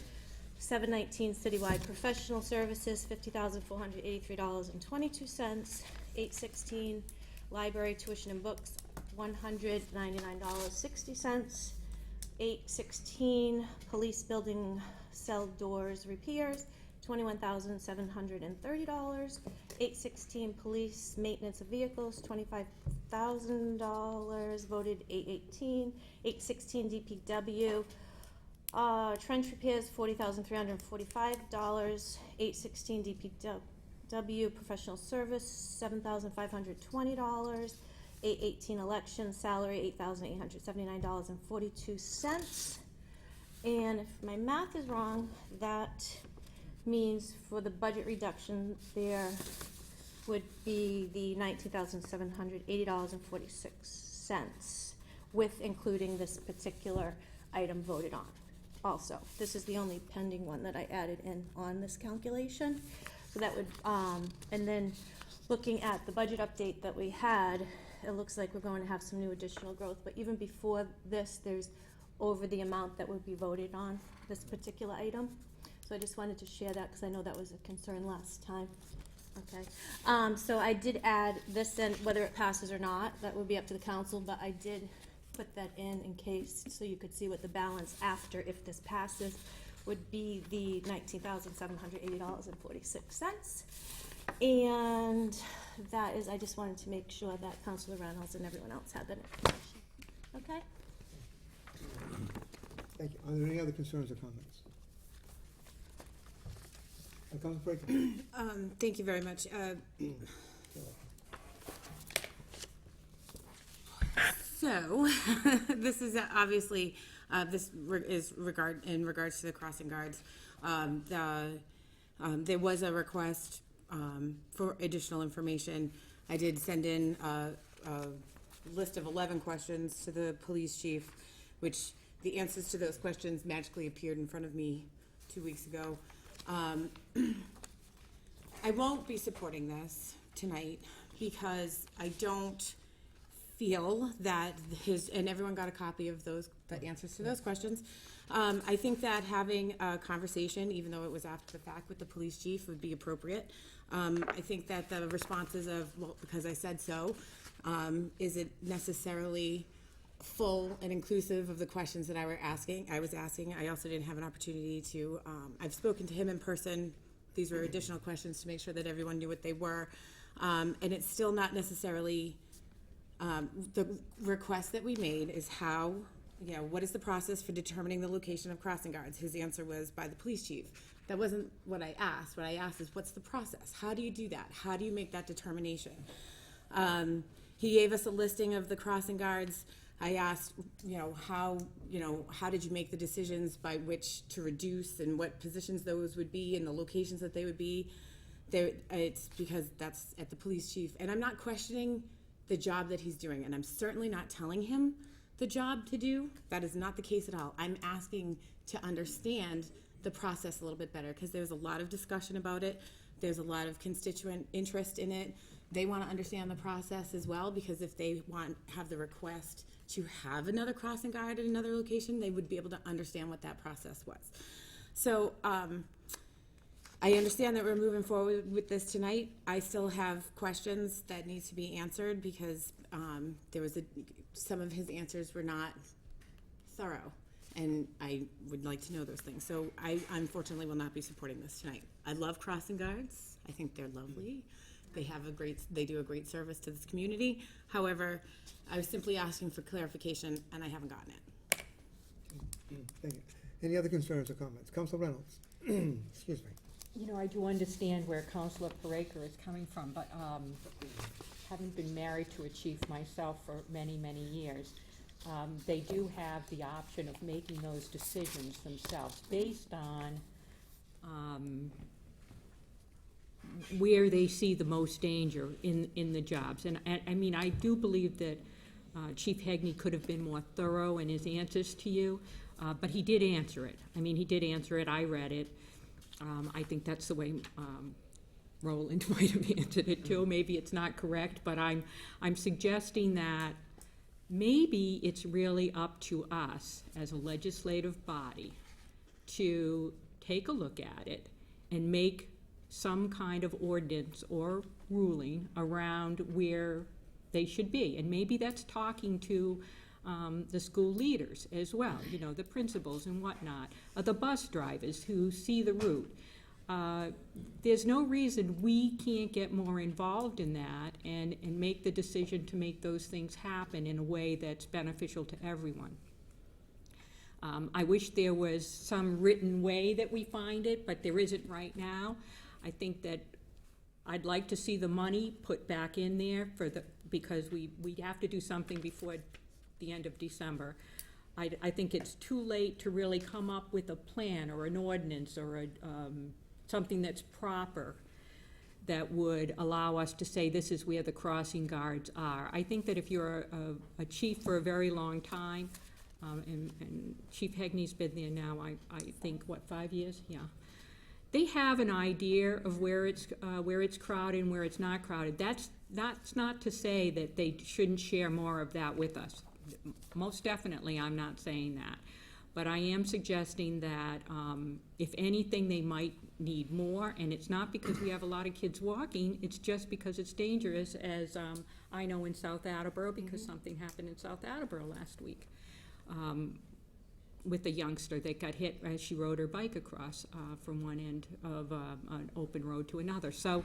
7/19 citywide professional services, $50,483.22, 8/16 library tuition and books, $199.60, 8/16 police building cell doors repairs, $21,730, 8/16 police maintenance of vehicles, $25,000, voted 8/18, 8/16 DPW, trench repairs, $40,345, 8/16 DPW professional service, $7,520, 8/18 election salary, $8,879.42. And if my math is wrong, that means for the budget reduction, there would be the $19,780.46, with including this particular item voted on. Also, this is the only pending one that I added in on this calculation. So that would, and then looking at the budget update that we had, it looks like we're going to have some new additional growth. But even before this, there's over the amount that would be voted on this particular item. So I just wanted to share that because I know that was a concern last time. Okay. So I did add this in, whether it passes or not, that would be up to the council, but I did put that in case, so you could see what the balance after, if this passes, would be the $19,780.46. And that is, I just wanted to make sure that Councilor Reynolds and everyone else had that information. Okay? Thank you. Are there any other concerns or comments? Councilor Parika. Thank you very much. So, this is obviously, this is in regards to the crossing guards. There was a request for additional information. I did send in a list of 11 questions to the police chief, which the answers to those questions magically appeared in front of me 2 weeks ago. I I won't be supporting this tonight because I don't feel that and everyone got a copy of the answers to those questions. I think that having a conversation, even though it was after the fact with the police chief, would be appropriate. I think that the responses of, well, because I said so, isn't necessarily full and inclusive of the questions that I was asking. I also didn't have an opportunity to, I've spoken to him in person. These were additional questions to make sure that everyone knew what they were. And it's still not necessarily, the request that we made is how, what is the process for determining the location of crossing guards? His answer was by the police chief. That wasn't what I asked. What I asked is, what's the process? How do you do that? How do you make that determination? He gave us a listing of the crossing guards. I asked, how did you make the decisions by which to reduce and what positions those would be and the locations that they would be? It's because that's at the police chief. And I'm not questioning the job that he's doing, and I'm certainly not telling him the job to do. That is not the case at all. I'm asking to understand the process a little bit better because there's a lot of discussion about it. There's a lot of constituent interest in it. They want to understand the process as well, because if they have the request to have another crossing guard at another location, they would be able to understand what that process was. So I understand that we're moving forward with this tonight. I still have questions that need to be answered because some of his answers were not thorough, and I would like to know those things. So I unfortunately will not be supporting this tonight. I love crossing guards. I think they're lovely. They do a great service to this community. However, I was simply asking for clarification, and I haven't gotten it. Thank you. Any other concerns or comments? Council Reynolds. Excuse me. I do understand where Councilor Paraker is coming from, but having been married to a chief myself for many, many years, they do have the option of making those decisions themselves based on where they see the most danger in the jobs. And I mean, I do believe that Chief HEAGNEY could have been more thorough in his answers to you, but he did answer it. I mean, he did answer it. I read it. I think that's the way Roland might have answered it too. Maybe it's not correct, but I'm suggesting that maybe it's really up to us as a legislative body to take a look at it and make some kind of ordinance or ruling around where they should be. And maybe that's talking to the school leaders as well, the principals and whatnot, the bus drivers who see the route. There's no reason we can't get more involved in that and make the decision to make those things happen in a way that's beneficial to everyone. I wish there was some written way that we find it, but there isn't right now. I think that I'd like to see the money put back in there because we have to do something before the end of December. I think it's too late to really come up with a plan or an ordinance or something that's proper that would allow us to say this is where the crossing guards are. I think that if you're a chief for a very long time, and Chief HEAGNEY's been there now, I think, 5 years? Yeah. They have an idea of where it's crowded and where it's not crowded. That's not to say that they shouldn't share more of that with us. Most definitely, I'm not saying that. But I am suggesting that if anything, they might need more, and it's not because we have a lot of kids walking, it's just because it's dangerous, as I know in South Attleboro, because something happened in South Attleboro last week. With a youngster that got hit as she rode her bike across from one end of an open road to another. So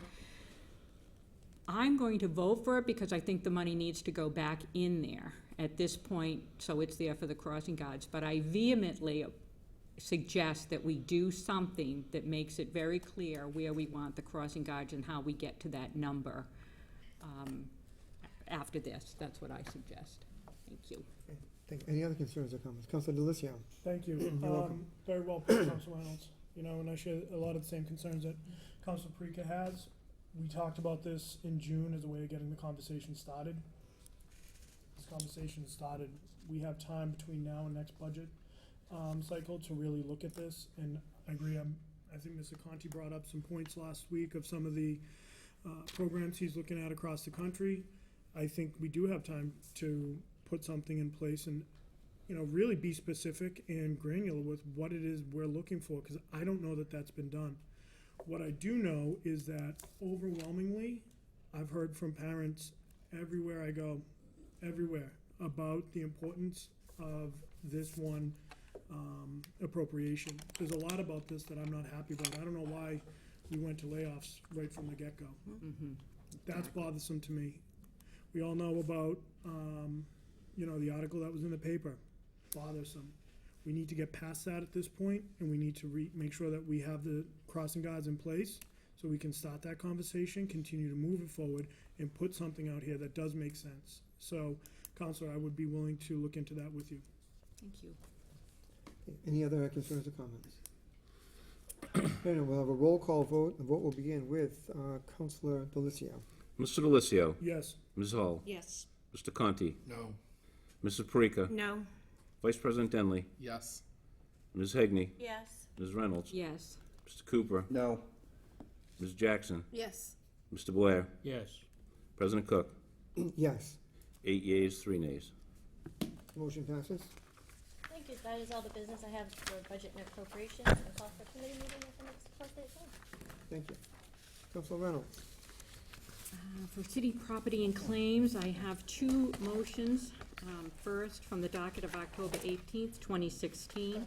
I'm going to vote for it because I think the money needs to go back in there at this point, so it's there for the crossing guards. But I vehemently suggest that we do something that makes it very clear where we want the crossing guards and how we get to that number after this. That's what I suggest. Thank you. Thank you. Any other concerns or comments? Councilor Delissio. Thank you. You're welcome. Very well put, Council Reynolds. And I share a lot of the same concerns that Councilor Parika has. We talked about this in June as a way of getting the conversation started. This conversation started. We have time between now and next budget cycle to really look at this. And I agree. I think Mr. Conti brought up some points last week of some of the programs he's looking at across the country. I think we do have time to put something in place and, you know, really be specific and granular with what it is we're looking for, because I don't know that that's been done. What I do know is that overwhelmingly, I've heard from parents everywhere I go, everywhere, about the importance of this one appropriation. There's a lot about this that I'm not happy about. I don't know why we went to layoffs right from the get-go. That's bothersome to me. We all know about, you know, the article that was in the paper. Bothersome. We need to get past that at this point, and we need to make sure that we have the crossing guards in place so we can start that conversation, continue to move it forward, and put something out here that does make sense. So, Counselor, I would be willing to look into that with you. Thank you. Any other concerns or comments? Okay, we'll have a roll call vote. The vote will begin with Counselor Delicio. Mr. Delissio. Yes. Ms. Hall. Yes. Mr. Conti. No. Mrs. Parika. No. Vice President Denley. Yes. Ms. Heagney. Yes. Ms. Reynolds. Yes. Mr. Cooper. No. Ms. Jackson. Yes. Mr. Blair. Yes. President Cook. Yes. 8 yeas, 3 nays. Motion passes. Thank you. That is all the business I have for budget and appropriations, and call for committee meeting at the next appropriate time. Thank you. Counselor Reynolds. For city property and claims, I have two motions. First, from the docket of October 18th, 2016.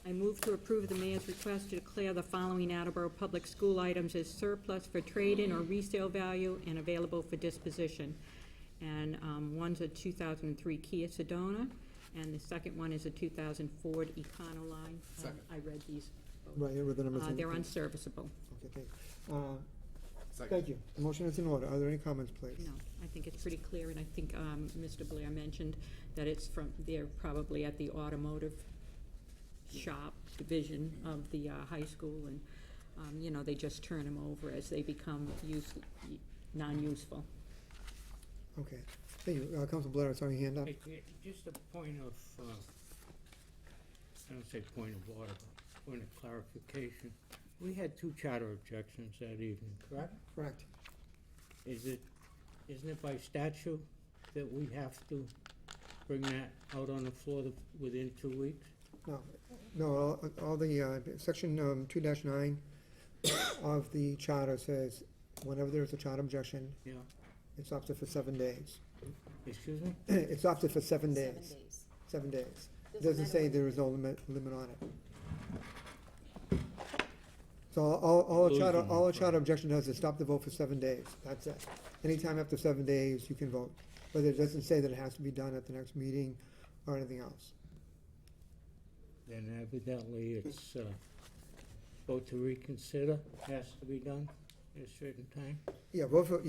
I move to approve the mayor's request to declare the following Attleboro public school items as surplus for trade-in or resale value and available for disposition. And one's a 2003 Kia Sedona, and the second one is a 2000 Ford Econoline. Second. I read these. Right, with the numbers. They're unserviceable. Okay, Second. thank you. The motion is in order. Are there any comments, please? No, I think it's pretty clear, and I think Mr. Blair mentioned that it's from, they're probably at the automotive shop division of the high school, and, you know, they just turn them over as they become non-useful. Okay. Thank you. Counselor Blair, I saw your hand up. Hey, just a point of, I don't say point of order, but point of clarification. We had 2 charter objections that evening, correct? Correct. Isn't it by statute that we have to bring that out on the floor within 2 weeks? No, all the, section 2-9 of the charter says whenever there's a charter objection, Yeah, it's up to for 7 days. excuse me? It's up to for 7 days. 7 days. Doesn't say there is no limit on it. So all a charter objection does is stop the vote for 7 days. That's it. Anytime after 7 days, you can vote. But it doesn't say that it has to be done at the next meeting or anything else. Then evidently it's, vote to reconsider has to be done at a certain time. Yeah, vote for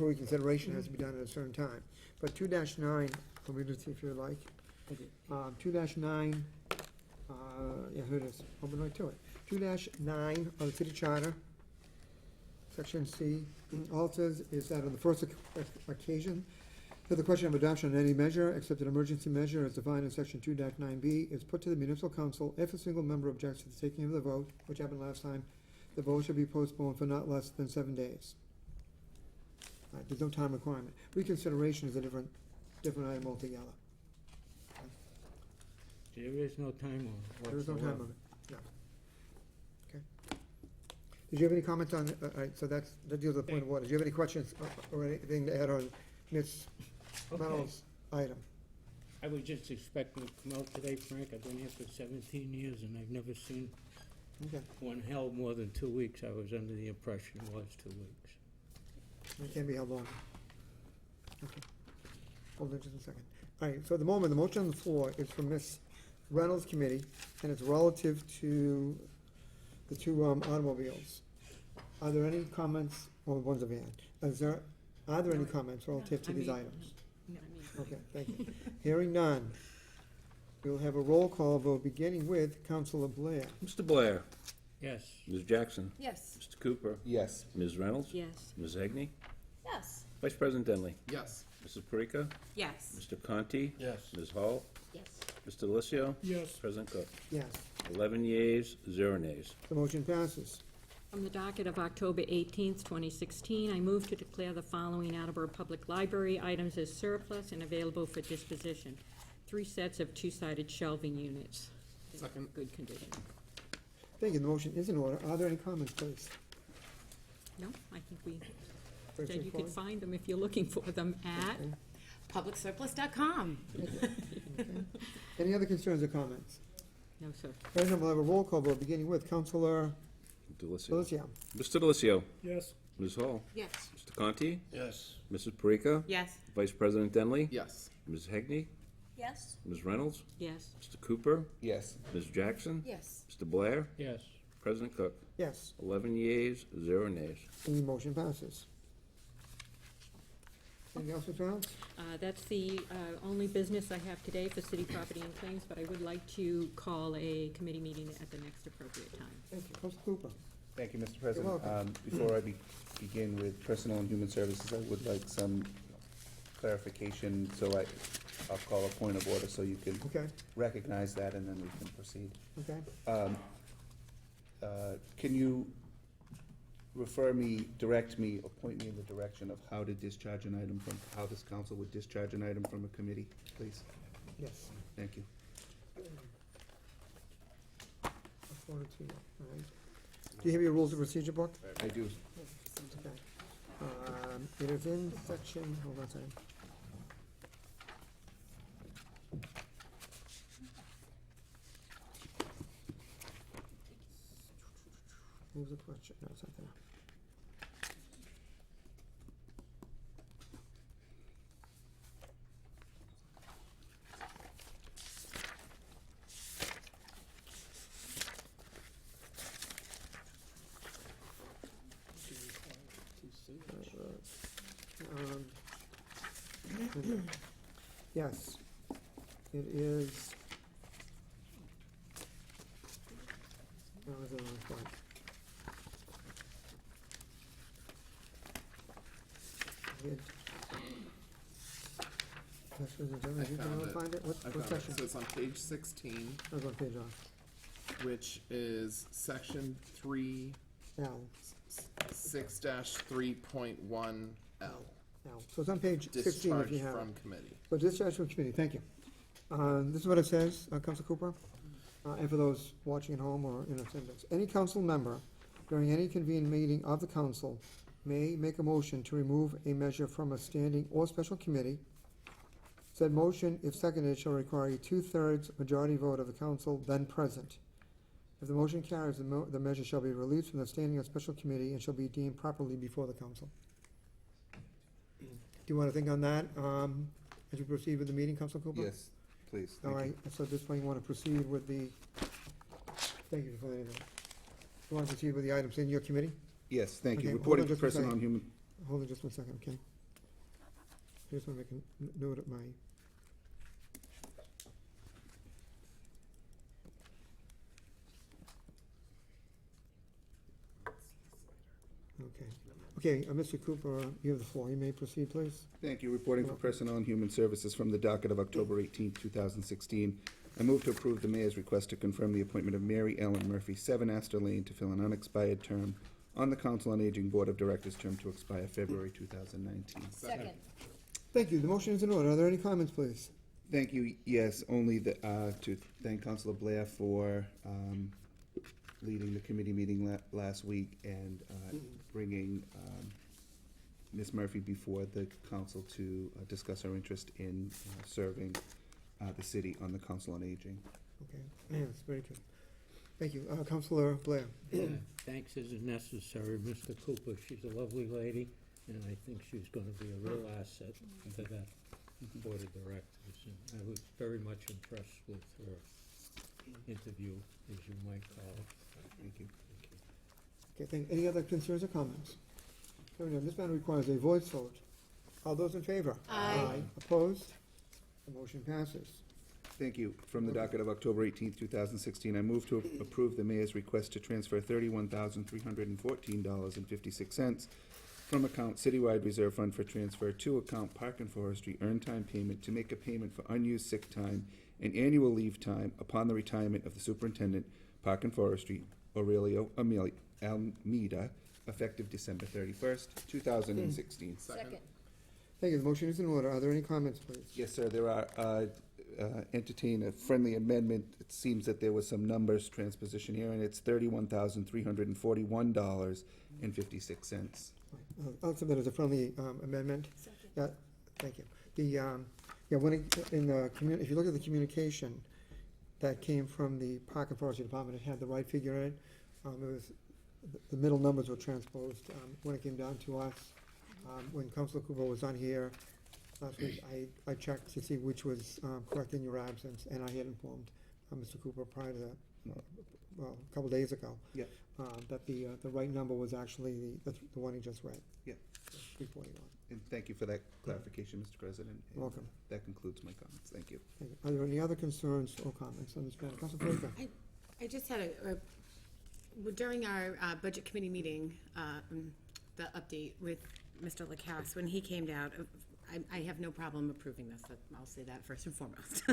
reconsideration has to be done at a certain time. But 2-9, let me just see if you like. 2-9, yeah, here it is. Open right to it. 2-9 of the city charter, section C, all it says is that on the first occasion, that the question of adoption of any measure, except an emergency measure as defined in section 2-9B, is put to the municipal council. If a single member objects to the taking of the vote, which happened last time, the vote shall be postponed for not less than 7 days. There's no time requirement. Reconsideration is a different item altogether. There is no time on it There is no time whatsoever. on it, yeah. Okay. Did you have any comments on, all right, so that deals with the point of order. Do you have any questions or anything to add on Ms. Okay. Reynolds' item? I was just expecting to come out today, Frank. I've been here for 17 years and I've never seen Okay, one held more than 2 weeks. I was under the impression it was 2 weeks. it can't be held longer. Okay. Hold on just a second. All right, so at the moment, the motion on the floor is from Ms. Reynolds' committee, and it's relative to the 2 automobiles. Are there any comments, or one's a van? Are there any comments relative to these items? Okay, thank you. Hearing none, we'll have a roll call vote beginning with Councilor Blair. Mr. Blair. Yes. Ms. Jackson. Yes. Mr. Cooper. Yes. Ms. Reynolds. Yes. Ms. Heagney. Yes. Vice President Denley. Yes. Mrs. Parika. Yes. Mr. Conti. Yes. Ms. Hall. Yes. Mr. Delissio? Yes. President Cook? Yes, 11 yeas, 0 nays. the motion passes. From the docket of October 18th, 2016, I move to declare the following Attleboro Public Library items as surplus and available for disposition. 3 sets of 2-sided shelving units. They're in good condition. Thank you, the motion is in order. Are there any comments, please? No, I think we Very said you could straightforward. find them if you're looking for them at. Publicsurplus.com. Any other concerns or comments? No, sir. President, we'll have a roll call vote, beginning with Councilor Delissio. Delissio. Mr. Delissio? Yes. Ms. Hall? Yes. Mr. Conti? Yes. Mrs. Parika? Yes. Vice President Denley? Yes. Ms. Heagney? Yes? Ms. Reynolds? Yes. Mr. Cooper? Yes. Ms. Jackson? Yes. Mr. Blair? Yes. President Cook? Yes, 11 yeas, 0 nays. the motion passes. Anything else, Ms. Reynolds? That's the only business I have today for city property and claims, but I would like to call a committee meeting at the next appropriate time. Thank you. Councilor Cooper? Thank you, Mr. President. welcome. Before I begin with Personnel and Human Services, I would like some clarification, so I'll call a point of order so you can Okay, recognize that, and then we can proceed. okay. Can you direct me, or point me in the direction of how to discharge an item from, how this council would discharge an item from a committee, please? Yes. Thank you. I'll forward it to you, all right. Do you have your rules of procedure book? I do. Okay. It is in section, hold on a second. What was the question? No, it's not there. Um, Yes, it is. No, it's the wrong spot. It- That's what it's done. I You found can it. find it? What I found section? it. So it's on page 16, I'll go page off. which is section 3, L, 6-3.1L. L. So it's on page 16 if Discharge you have it. from committee. So discharge from committee, thank you. This is what it says, Council Cooper, and for those watching at home or in attendance. Any council member during any convened meeting of the council may make a motion to remove a measure from a standing or special committee. Said motion, if seconded, shall require a 2/3 majority vote of the council then present. If the motion carries, the measure shall be released from the standing or special committee and shall be deemed properly before the council. Do you want to think on that, as we proceed with the meeting, Council Cooper? Yes, please. All Thank you. right, so at this point, you want to proceed with the, thank you for letting me know. You want to proceed with the items in your committee? Yes, thank Okay, you. hold Reporting on to just a Personnel and second. Human, Hold on just 1 second, okay? I just want to make a note of my. Okay, Mr. Cooper, you have the floor. You may proceed, please. Thank you. Reporting for Personnel and Human Services from the docket of October 18th, 2016. I move to approve the mayor's request to confirm the appointment of Mary Ellen Murphy, 7 Astor Lane, to fill an unexpired term on the Council on Aging Board of Directors, term to expire February 2019. Second. Thank you. The motion is in order. Are there any comments, please? Thank you. Yes, only to thank Councilor Blair for leading the committee meeting last week and bringing Ms. Murphy before the council to discuss her interest in serving the city on the Council on Aging. Okay, yes, very good. Thank you. Councilor Blair. Thanks isn't necessary, Mr. Cooper. She's a lovely lady, and I think she's gonna be a real asset to that board of directors. And I was very much impressed with her interview, as you might call it. Thank you. Okay, any other concerns or comments? Hearing none, this matter requires a voice vote. All those in favor? Aye. Opposed? The motion passes. Thank you. From the docket of October 18th, 2016, I move to approve the mayor's request to transfer $31,314.56 from account Citywide Reserve Fund for transfer to account Park and Forestry earned time payment to make a payment for unused sick time and annual leave time upon the retirement of the Superintendent, Park and Forestry, Aurelio Almeida, effective December 31st, 2016. Second. Thank you. The motion is in order. Are there any comments, please? Yes, sir, there are, entertain a friendly amendment. It seems that there was some numbers transposition here, and it's $31,341.56. I'll submit as a friendly amendment. Second. Yeah, thank you. If you look at the communication that came from the Park and Forestry Department, it had the right figure in it. The middle numbers were transposed. When it came down to us, when Councilor Cooper was on here last week, I checked to see which was correct in your absence, and I had informed Mr. Cooper prior to that, well, a couple days ago. Yeah. That the right number was actually the one he just read. Yeah. 341. And thank you for that clarification, Mr. President. And, Welcome. That concludes my comments. Thank you. Thank you. Are there any other concerns or comments on this matter? Councilor Baker? I just had during our budget committee meeting, the update with Mr. Lacasse, when he came down, I have no problem approving this. I'll say that first and foremost.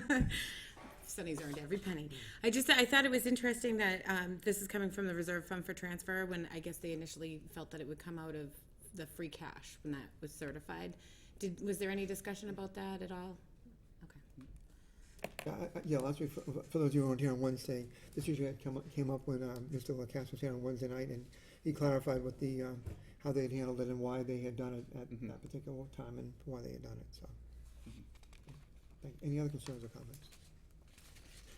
Sonny's earned every penny. I thought it was interesting that this is coming from the reserve fund for transfer, when I guess they initially felt that it would come out of the free cash when that was certified. Was there any discussion about that at all? Okay. Yeah, last week, for those of you who weren't here on Wednesday, this usually came up when Mr. Lacasse was here on Wednesday night, and he clarified what how they had handled it and why they had done it at that particular time and why they had done it, so. Any other concerns or comments?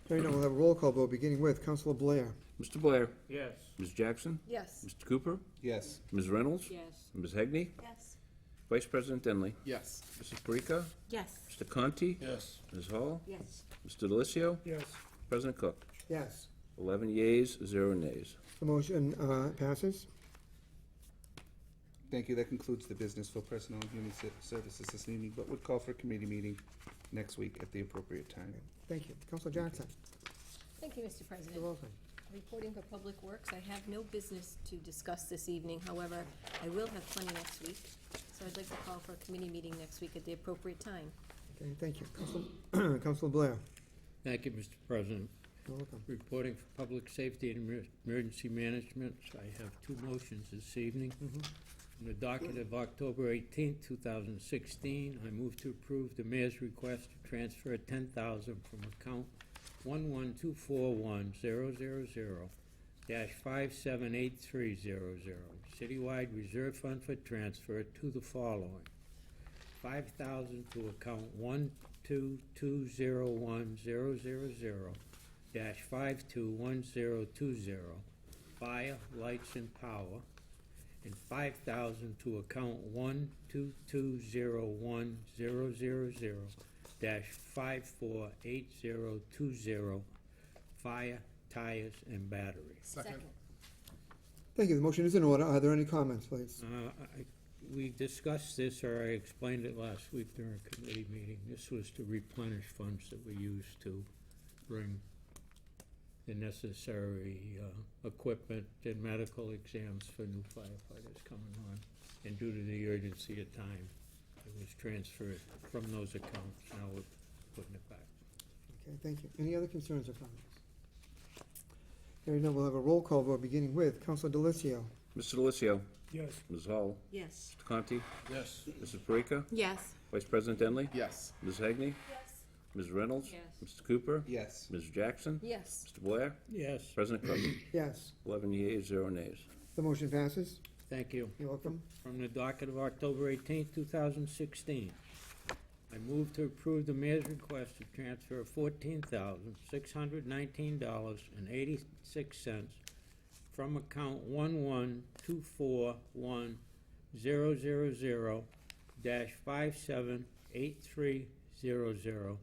Hearing none, we'll have a roll call vote, beginning with Councilor Blair. Mr. Blair? Yes. Ms. Jackson? Yes. Mr. Cooper? Yes. Ms. Reynolds? Yes. Ms. Heagney? Yes. Vice President Denley? Yes. Mrs. Parika? Yes. Mr. Conti? Yes. Ms. Hall? Yes. Mr. Delissio? Yes. President Cook? Yes. 11 yeas, 0 nays. The motion passes. Thank you. That concludes the business for Personnel and Human Services this evening, but would call for a committee meeting next week at the appropriate time. Thank you. Councilor Jackson? Thank you, Mr. President. You're welcome. Reporting for Public Works, I have no business to discuss this evening. However, I will have plenty next week. So I'd like to call for a committee meeting next week at the appropriate time. Okay, thank you. Councilor Blair? Thank you, Mr. President. You're welcome. Reporting for Public Safety and Emergency Management, I have two motions this evening. From the docket of October 18th, 2016, I move to approve the mayor's request to transfer $10,000 from account 1124100-578300, Citywide Reserve Fund for transfer to the following: $5,000 to account 1220100-521020, Fire, Lights and Power, and $5,000 to account 1220100-548020, Fire, Tires and Batteries. Second. Thank you. The motion is in order. Are there any comments, please? We discussed this, or I explained it last week during a committee meeting. This was to replenish funds that we used to bring the necessary equipment and medical exams for new firefighters coming on. And due to the urgency of time, it was transferred from those accounts. Now we're putting it back. Okay, thank you. Any other concerns or comments? Hearing none, we'll have a roll call vote, beginning with Councilor Delissio. Mr. Delissio? Yes. Ms. Hall? Yes. Mr. Conti? Yes. Mrs. Parika? Yes. Vice President Denley? Yes. Ms. Heagney? Yes. Ms. Reynolds? Yes. Mr. Cooper? Yes. Ms. Jackson? Yes. Mr. Blair? Yes, President Cook? Yes. 11 yeas, 0 nays. The motion passes. thank you. You're welcome. From the docket of October 18th, 2016, I move to approve the mayor's request to transfer $14,619.86 from account 1124100-578300,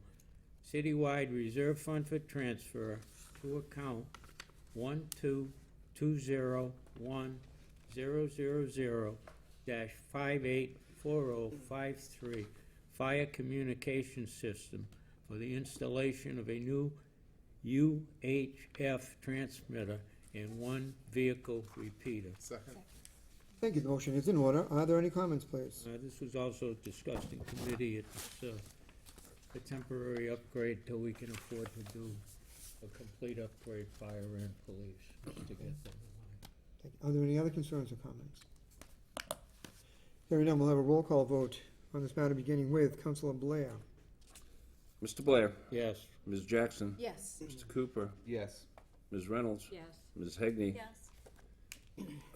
Citywide Reserve Fund for transfer to account 1222000-584053, Fire Communication System for the installation of a new UHF transmitter and one vehicle repeater. Second. Thank you. The motion is in order. Are there any comments, please? This was also discussed in committee. It's a temporary upgrade till we can afford to do a complete upgrade, fire and police, just to get them in line. Thank you. Are there any other concerns or comments? Hearing none, we'll have a roll call vote on this matter, beginning with Councilor Blair. Mr. Blair, Yes. Ms. Jackson, Yes. Mr. Cooper, Yes. Ms. Reynolds, Yes. Ms. Heagney, Yes.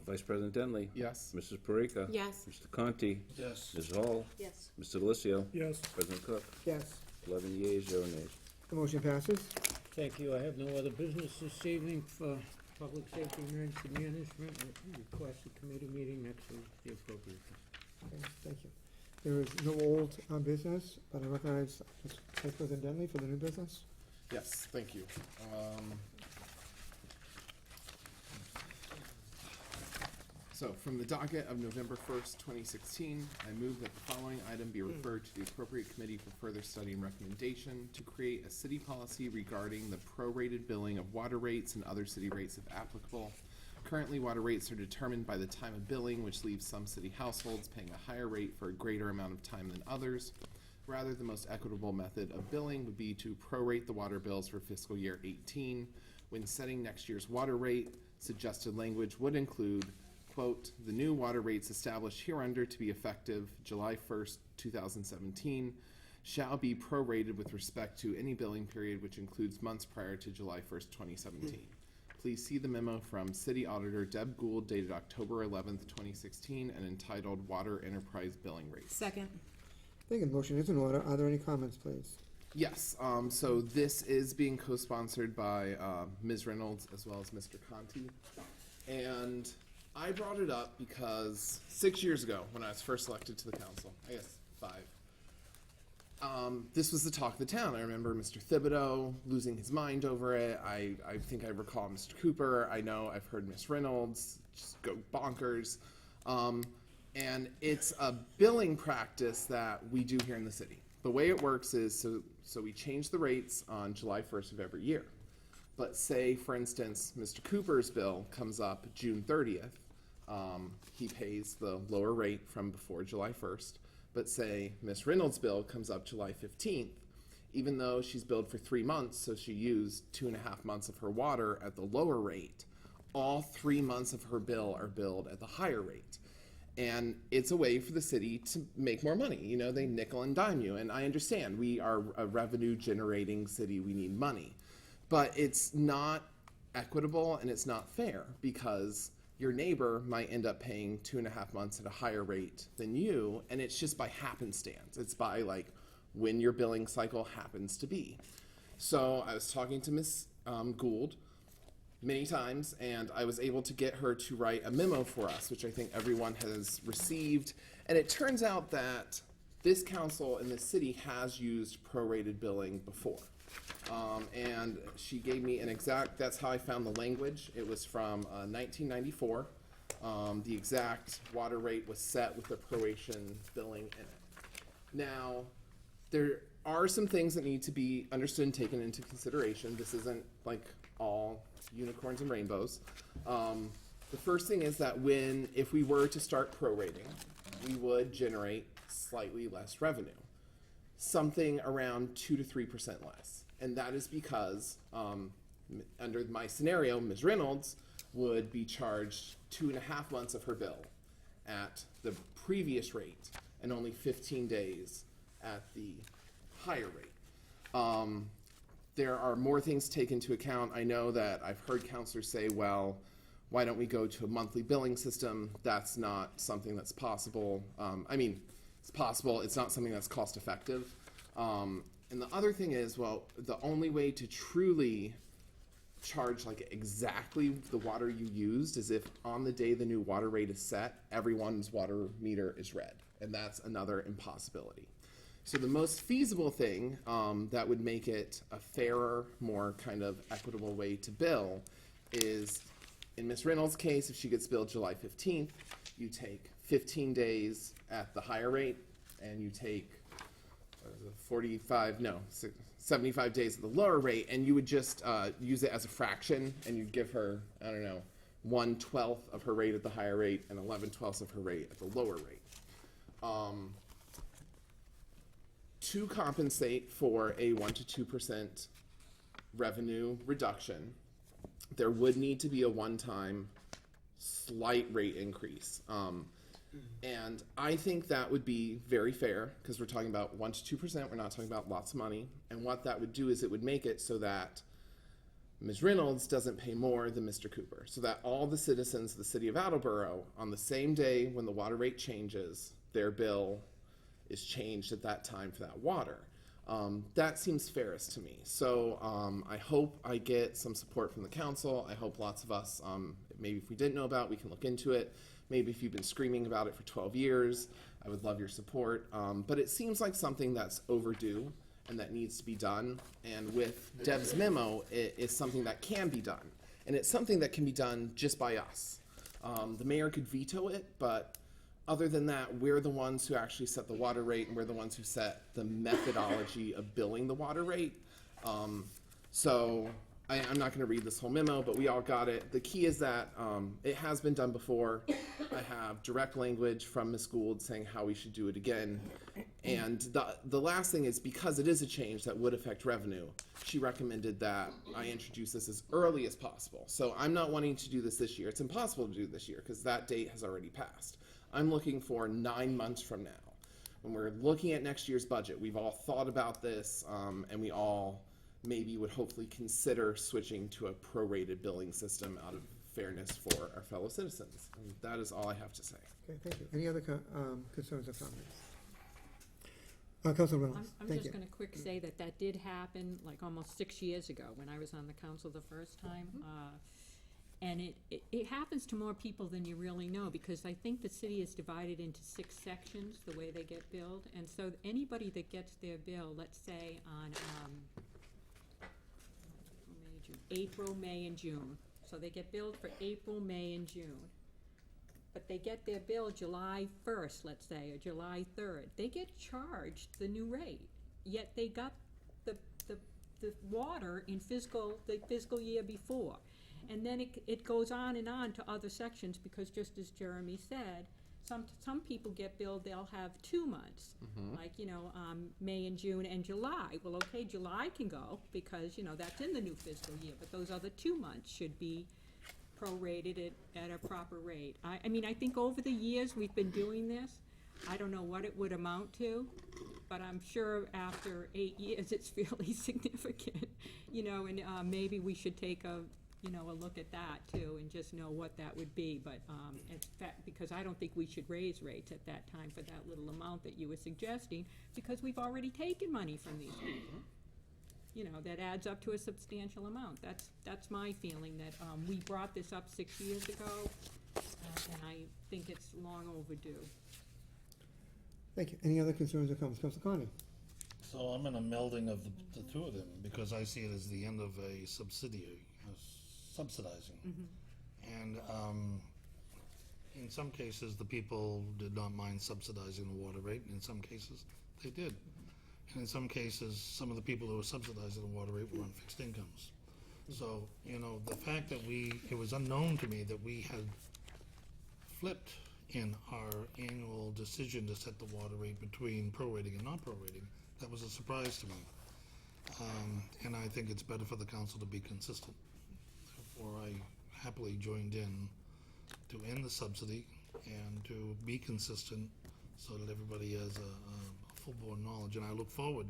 Vice President Denley, Yes. Mrs. Parika, Yes. Mr. Conti, Yes. Ms. Hall, Yes. Mr. Delicio, Yes. President Cook, Yes. 11 yeas, 0 nays. The motion passes. Thank you. I have no other business this evening for public safety and emergency management. I request a committee meeting next week, the appropriate. Okay, thank you. There is no old business, but I recognize Vice President Denley for the new business. Yes, thank you. So, from the docket of November 1st, 2016, I move that the following item be referred to the appropriate committee for further study and recommendation to create a city policy regarding the prorated billing of water rates and other city rates if applicable. Currently, water rates are determined by the time of billing, which leaves some city households paying a higher rate for a greater amount of time than others. Rather, the most equitable method of billing would be to prorate the water bills for fiscal year 18. When setting next year's water rate, suggested language would include, quote, "The new water rates established hereunder to be effective July 1st, 2017, shall be prorated with respect to any billing period which includes months prior to July 1st, 2017. Please see the memo from City Auditor Deb Gould dated October 11th, 2016, and entitled Water Enterprise Billing Rates. Second. Thank you. The motion is in order. Are there any comments, please? Yes, so this is being co-sponsored by Ms. Reynolds as well as Mr. Conti. And I brought it up because 6 years ago, when I was first elected to the council, I guess 5, this was the talk of the town. I remember Mr. Thibodeau losing his mind over it. I think I recall Mr. Cooper. I know I've heard Ms. Reynolds just go bonkers. And it's a billing practice that we do here in the city. The way it works is, so we change the rates on July 1st of every year. But say, for instance, Mr. Cooper's bill comes up June 30th. He pays the lower rate from before July 1st. But say Ms. Reynolds' bill comes up July 15th, even though she's billed for 3 months, so she used 2.5 months of her water at the lower rate, all 3 months of her bill are billed at the higher rate. And it's a way for the city to make more money. You know, they nickel and dime you. And I understand we are a revenue generating city, we need money. But it's not equitable and it's not fair because your neighbor might end up paying 2.5 months at a higher rate than you, and it's just by happenstance. It's by like when your billing cycle happens to be. So I was talking to Ms. Gould many times, and I was able to get her to write a memo for us, which I think everyone has received. And it turns out that this council in this city has used prorated billing before. And she gave me an exact, that's how I found the language. It was from 1994. The exact water rate was set with the proration billing in it. Now, there are some things that need to be understood and taken into consideration. This isn't like all unicorns and rainbows. The first thing is that if we were to start prorating, we would generate slightly less revenue. Something around 2 to 3% less. And that is because, under my scenario, Ms. Reynolds would be charged 2.5 months of her bill at the previous rate and only 15 days at the higher rate. There are more things to take into account. I know that I've heard counselors say, well, why don't we go to a monthly billing system? That's not something that's possible. I mean, it's possible. It's not something that's cost effective. And the other thing is, well, the only way to truly charge like exactly the water you used is if on the day the new water rate is set, everyone's water meter is red. And that's another impossibility. So the most feasible thing that would make it a fairer, more kind of equitable way to bill is, in Ms. Reynolds' case, if she gets billed July 15th, you take 15 days at the higher rate, and you take 75 days at the lower rate, and you would just use it as a fraction, and you'd give her, I don't know, 1/12 of her rate at the higher rate and 11/12 of her rate at the lower rate. To compensate for a 1 to 2% revenue reduction, there would need to be a one-time slight rate increase. And I think that would be very fair, because we're talking about 1 to 2%, we're not talking about lots of money. And what that would do is it would make it so that Ms. Reynolds doesn't pay more than Mr. Cooper, so that all the citizens of the city of Attleboro, on the same day when the water rate changes, their bill is changed at that time for that water. That seems fairest to me. So I hope I get some support from the council. I hope lots of us, maybe if we didn't know about it, we can look into it. Maybe if you've been screaming about it for 12 years, I would love your support. But it seems like something that's overdue and that needs to be done. And with Deb's memo, it is something that can be done. And it's something that can be done just by us. The mayor could veto it, but other than that, we're the ones who actually set the water rate, and we're the ones who set the methodology of billing the water rate. So I'm not going to read this whole memo, but we all got it. The key is that it has been done before. I have direct language from Ms. Gould saying how we should do it again. And the last thing is, because it is a change that would affect revenue, she recommended that I introduce this as early as possible. So I'm not wanting to do this year. It's impossible to do this year because that date has already passed. I'm looking for 9 months from now. When we're looking at next year's budget, we've all thought about this, and we all maybe would hopefully consider switching to a prorated billing system out of fairness for our fellow citizens. And that is all I have to say. Okay, thank you. Any other concerns or comments? Councilor Reynolds, I'm thank just you. gonna quick say that did happen like almost 6 years ago when I was on the council the first time. And it happens to more people than you really know, because I think the city is divided into 6 sections, the way they get billed. And so anybody that gets their bill, let's say on April, May, and June. So they get billed for April, May, and June. But they get their bill July 1st, let's say, or July 3rd. They get charged the new rate, yet they got the water in the fiscal year before. And then it goes on to other sections, because just as Jeremy said, some people get billed, they'll have 2 months, like, May and June and July. Well, okay, July can go because, that's in the new fiscal year, but those other 2 months should be prorated at a proper rate. I mean, I think over the years we've been doing this. I don't know what it would amount to, but I'm sure after 8 years it's fairly significant, and maybe we should take a look at that too, and just know what that would be. But in fact, because I don't think we should raise rates at that time for that little amount that you were suggesting, because we've already taken money from these people. That adds up to a substantial amount. That's my feeling, that we brought this up 6 years ago, and I think it's long overdue. Thank you. Any other concerns or comments? Councilor Carney? So I'm in a melding of the two of them, because I see it as the end of a subsidiary, subsidizing. And in some cases, the people did not mind subsidizing the water rate, and in some cases, they did. And in some cases, some of the people who were subsidizing the water rate were on fixed incomes. So, the fact that it was unknown to me that we had flipped in our annual decision to set the water rate between prorating and not prorating, that was a surprise to me. And I think it's better for the council to be consistent. Therefore, I happily joined in to end the subsidy and to be consistent so that everybody has a full-board knowledge. And I look forward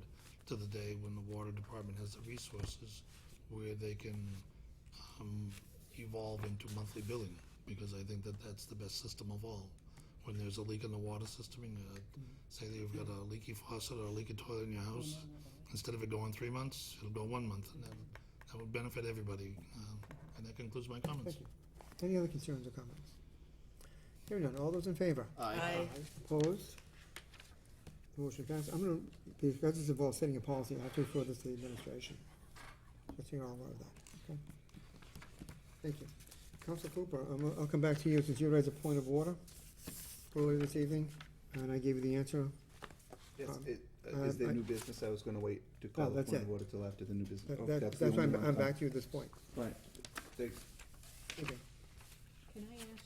to the day when the water department has the resources where they can evolve into monthly billing, because I think that that's the best system of all. When there's a leak in the water system, say that you've got a leaky faucet or a leaky toilet in your house, instead of it going 3 months, it'll go 1 month, and that would benefit everybody. And that concludes my comments. Thank you. Any other concerns or comments? Hearing none. All those in favor? Aye. Opposed? Motion passed. Because this involves setting a policy, I have to refer this to the administration. Just so you're all aware of that. Okay. Thank you. Councilor Cooper, I'll come back to you since you raised a point of order earlier this evening, and I gave you the answer. Yes, is there new business? I was gonna wait to call the that's point it. of order till after the new business. That's why I'm back to you at this point. Right, thanks. Okay.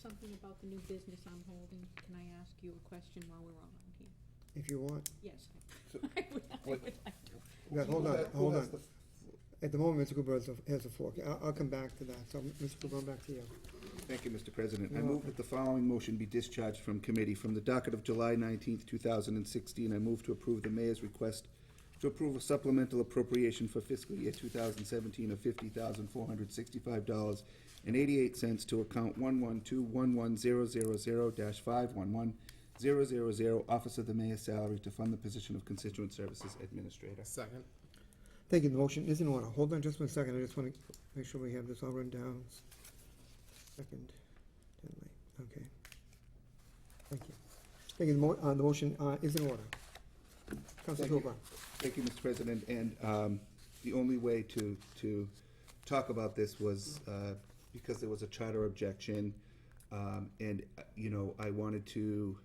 something about the new business I'm holding? Can I ask you a question while we're on here? If you want. Yes. I would like to. Yeah, hold on. At the moment, Mr. Cooper has the floor. I'll come back to that. So, Mr. Cooper, back to you. Thank you, Mr. President. I You're move welcome. that the following motion be discharged from committee. From the docket of July 19th, 2016, I move to approve the mayor's request to approve a supplemental appropriation for fiscal year 2017 of $50,465.88 to account 112-11000-511-000, Office of the Mayor's Salary, to fund the position of Constituent Services Administrator. Second. Thank you. The motion is in order. Hold on just one second. I just want to make sure we have this all written down. Second. Okay. Thank you. Thank you. The motion is in order. Councilor Thank you. Cooper. Thank you, Mr. President, and the only way to talk about this was because there was a charter objection, and, you know, I wanted to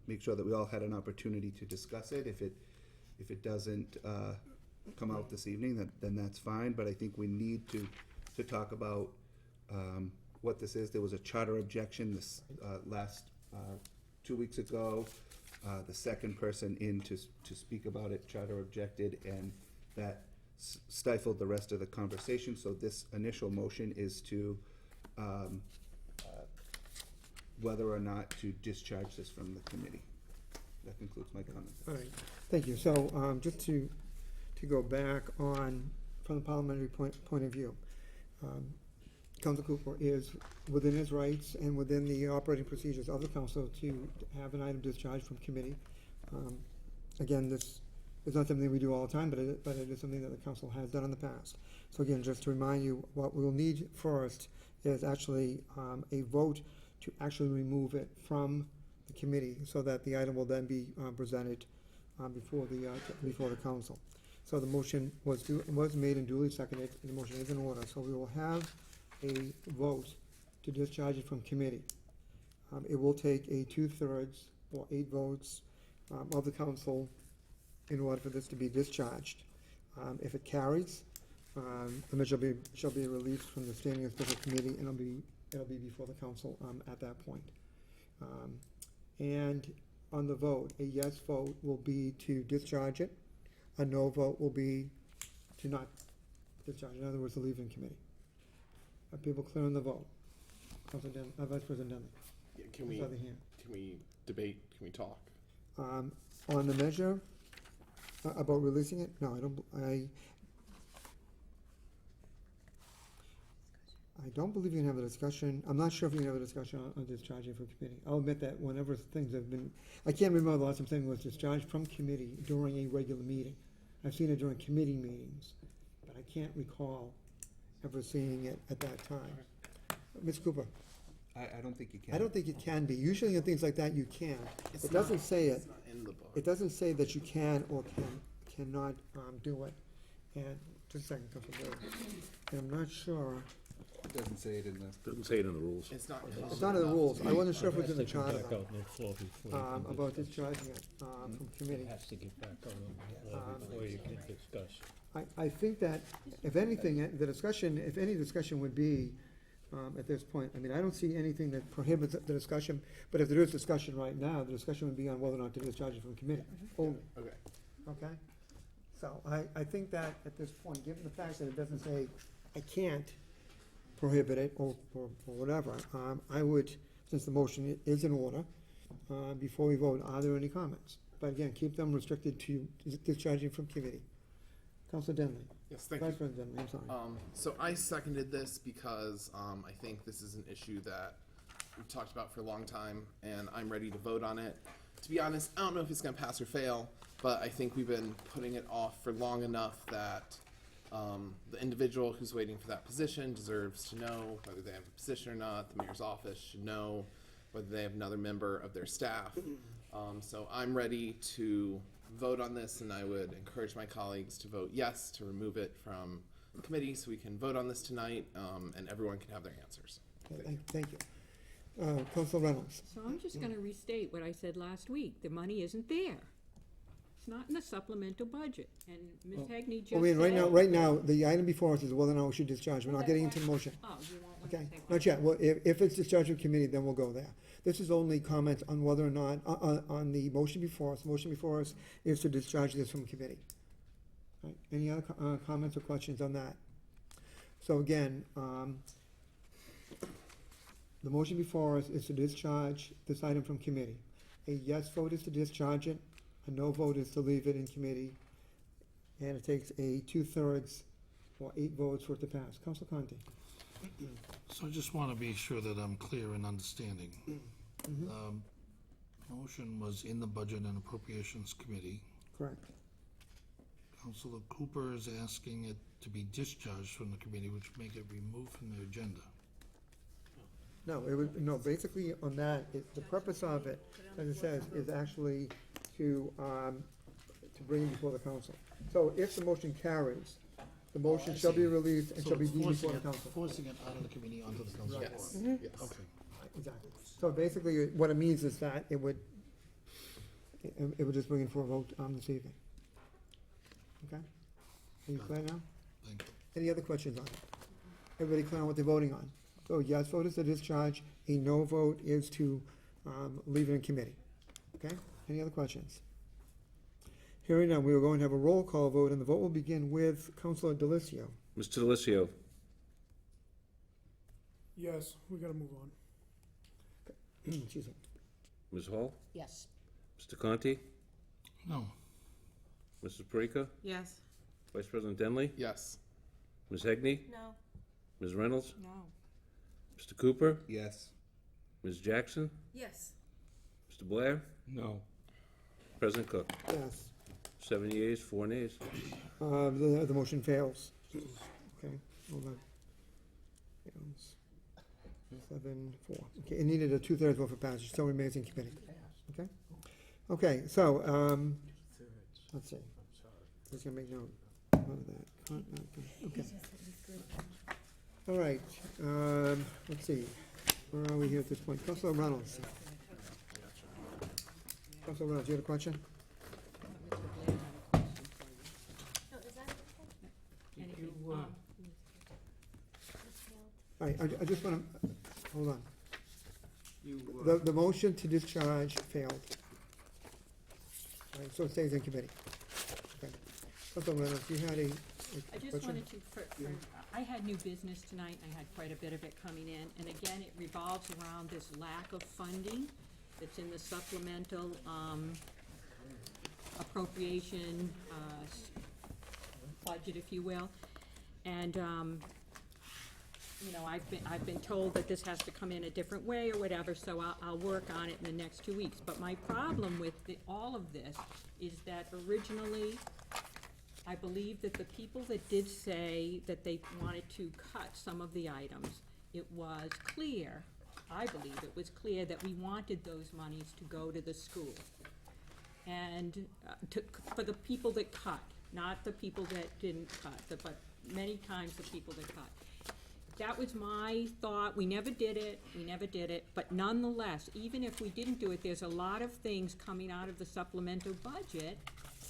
make sure that we all had an opportunity to discuss it. If it doesn't come out this evening, then that's fine, but I think we need to talk about what this is. There was a charter objection this last 2 weeks ago. The second person in to speak about it, charter objected, and that stifled the rest of the conversation. So this initial motion is to whether or not to discharge this from the committee. That concludes my comments. All right. Thank you. So just to go back on, from the parliamentary point of view, Council Cooper is within his rights and within the operating procedures of the council to have an item discharged from committee. Again, this is not something we do all the time, but it is something that the council has done in the past. So again, just to remind you, what we'll need first is actually a vote to actually remove it from the committee, so that the item will then be presented before the council. So the motion was made and duly seconded, and the motion is in order. So we will have a vote to discharge it from committee. It will take a 2/3 or 8 votes of the council in order for this to be discharged. If it carries, the measure shall be released from the Standing and Special Committee, and it'll be before the council at that point. And on the vote, a yes vote will be to discharge it. A no vote will be to not discharge it. In other words, to leave in committee. Are people clear on the vote? Vice President Denley. Yeah, Can we debate? Can we talk? On the measure, about releasing it? No, I don't believe you can have a discussion. I'm not sure if you can have a discussion on discharging from committee. I'll admit that whenever things have been, I can't remember the last time something was discharged from committee during a regular meeting. I've seen it during committee meetings, but I can't recall ever seeing it at that time. Ms. Cooper? I don't think you can. I don't think it can be. Usually in things like that, you can. It doesn't say it. It's not in the book. It doesn't say that you can or cannot do it. And, just a second, Councilor Bailey. And I'm not sure, It doesn't say it in the. Doesn't say it in the rules. It's not. it's not in the rules. I wasn't sure if it was in the Has to get charter, back out on the floor before you can about discuss. discharging it from committee. It has to get back out on the floor before you can discuss. I think that, if anything, the discussion, if any discussion would be, at this point, I mean, I don't see anything that prohibits the discussion, but if there is discussion right now, the discussion would be on whether or not to discharge it from committee only, Okay. okay? So I think that at this point, given the fact that it doesn't say I can't prohibit it or whatever, I would, since the motion is in order, before we vote, are there any comments? But again, keep them restricted to discharging from committee. Councilor Denley. Yes, thank you. Vice President Denley, I'm sorry. So I seconded this because I think this is an issue that we've talked about for a long time, and I'm ready to vote on it. To be honest, I don't know if it's going to pass or fail, but I think we've been putting it off for long enough that the individual who's waiting for that position deserves to know whether they have a position or not. The mayor's office should know whether they have another member of their staff. So I'm ready to vote on this, and I would encourage my colleagues to vote yes to remove it from the committee so we can vote on this tonight, and everyone can have their answers. Thank you. Councilor Reynolds. So I'm just gonna restate what I said last week. The money isn't there. It's not in the supplemental budget, and Ms. Heagney just Well, I mean, said. right now, the item before us is whether or not we should discharge. We're not getting into the motion. Oh, you won't want to Okay, say not yet. Well, if it's discharge of committee, then we'll go there. This is only comments on whether or not, on the motion before us. Motion before us is to discharge this from committee. Right, any other comments or questions on that? So again, the motion before us is to discharge this item from committee. A yes vote is to discharge it, a no vote is to leave it in committee, and it takes a 2/3 or 8 votes for it to pass. Council Conti? So I just want to be sure that I'm clear in understanding. Motion was in the Budget and Appropriations Committee. Correct. Councilor Cooper is asking it to be discharged from the committee, which would make it removed from the agenda. No, no, basically on that, the purpose of it, as it says, is actually to bring it before the council. So if the motion carries, the motion shall be released and So shall be it's deemed before forcing the it- council. Forcing it out of the committee onto the council floor. Yes, yes. Okay. Exactly. So basically, what it means is that it would just bring it for a vote this evening. Okay? Are you clear now? Thank you. Any other questions on it? Everybody clear on what they're voting on? So yes vote is to discharge, a no vote is to leave it in committee. Okay? Any other questions? Hearing none, we are going to have a roll call vote, and the vote will begin with Councilor Delicio. Mr. Delicio, Yes, we gotta move on. Excuse me. Ms. Hall, Yes. Mr. Conti, No. Mrs. Parika, Yes. Vice President Denley, Yes. Ms. Heagney, No. Ms. Reynolds, No. Mr. Cooper, Yes. Ms. Jackson, Yes. Mr. Blair, No. President Cook. Yes. 7 yeas, 4 nays. The motion fails. Okay, hold on. Fails. 7-4. Okay, it needed a 2/3 vote for passage, still remains in committee. Okay? Okay, so, let's see. Just gonna make note of that. Okay. All right, let's see. Where are we here at this point? Councilor Reynolds. Councilor Reynolds, you had a question? Mr. Blair had a question for you. No, is that Anything? All right, I just wanna, hold on. You, The motion to discharge failed. All right, so it stays in committee. Okay. Councilor Reynolds, you had a I just question? wanted to, I had new business tonight, and I had quite a bit of it coming in, and again, it revolves around this lack of funding that's in the supplemental, appropriation, budget, if you will. And, you know, I've been told that this has to come in a different way or whatever, so I'll work on it in the next 2 weeks. But my problem with all of this is that originally, I believe that the people that did say that they wanted to cut some of the items, it was clear, I believe it was clear that we wanted those monies to go to the school. And for the people that cut, not the people that didn't cut, but many times the people that cut. That was my thought. We never did it, but nonetheless, even if we didn't do it, there's a lot of things coming out of the supplemental budget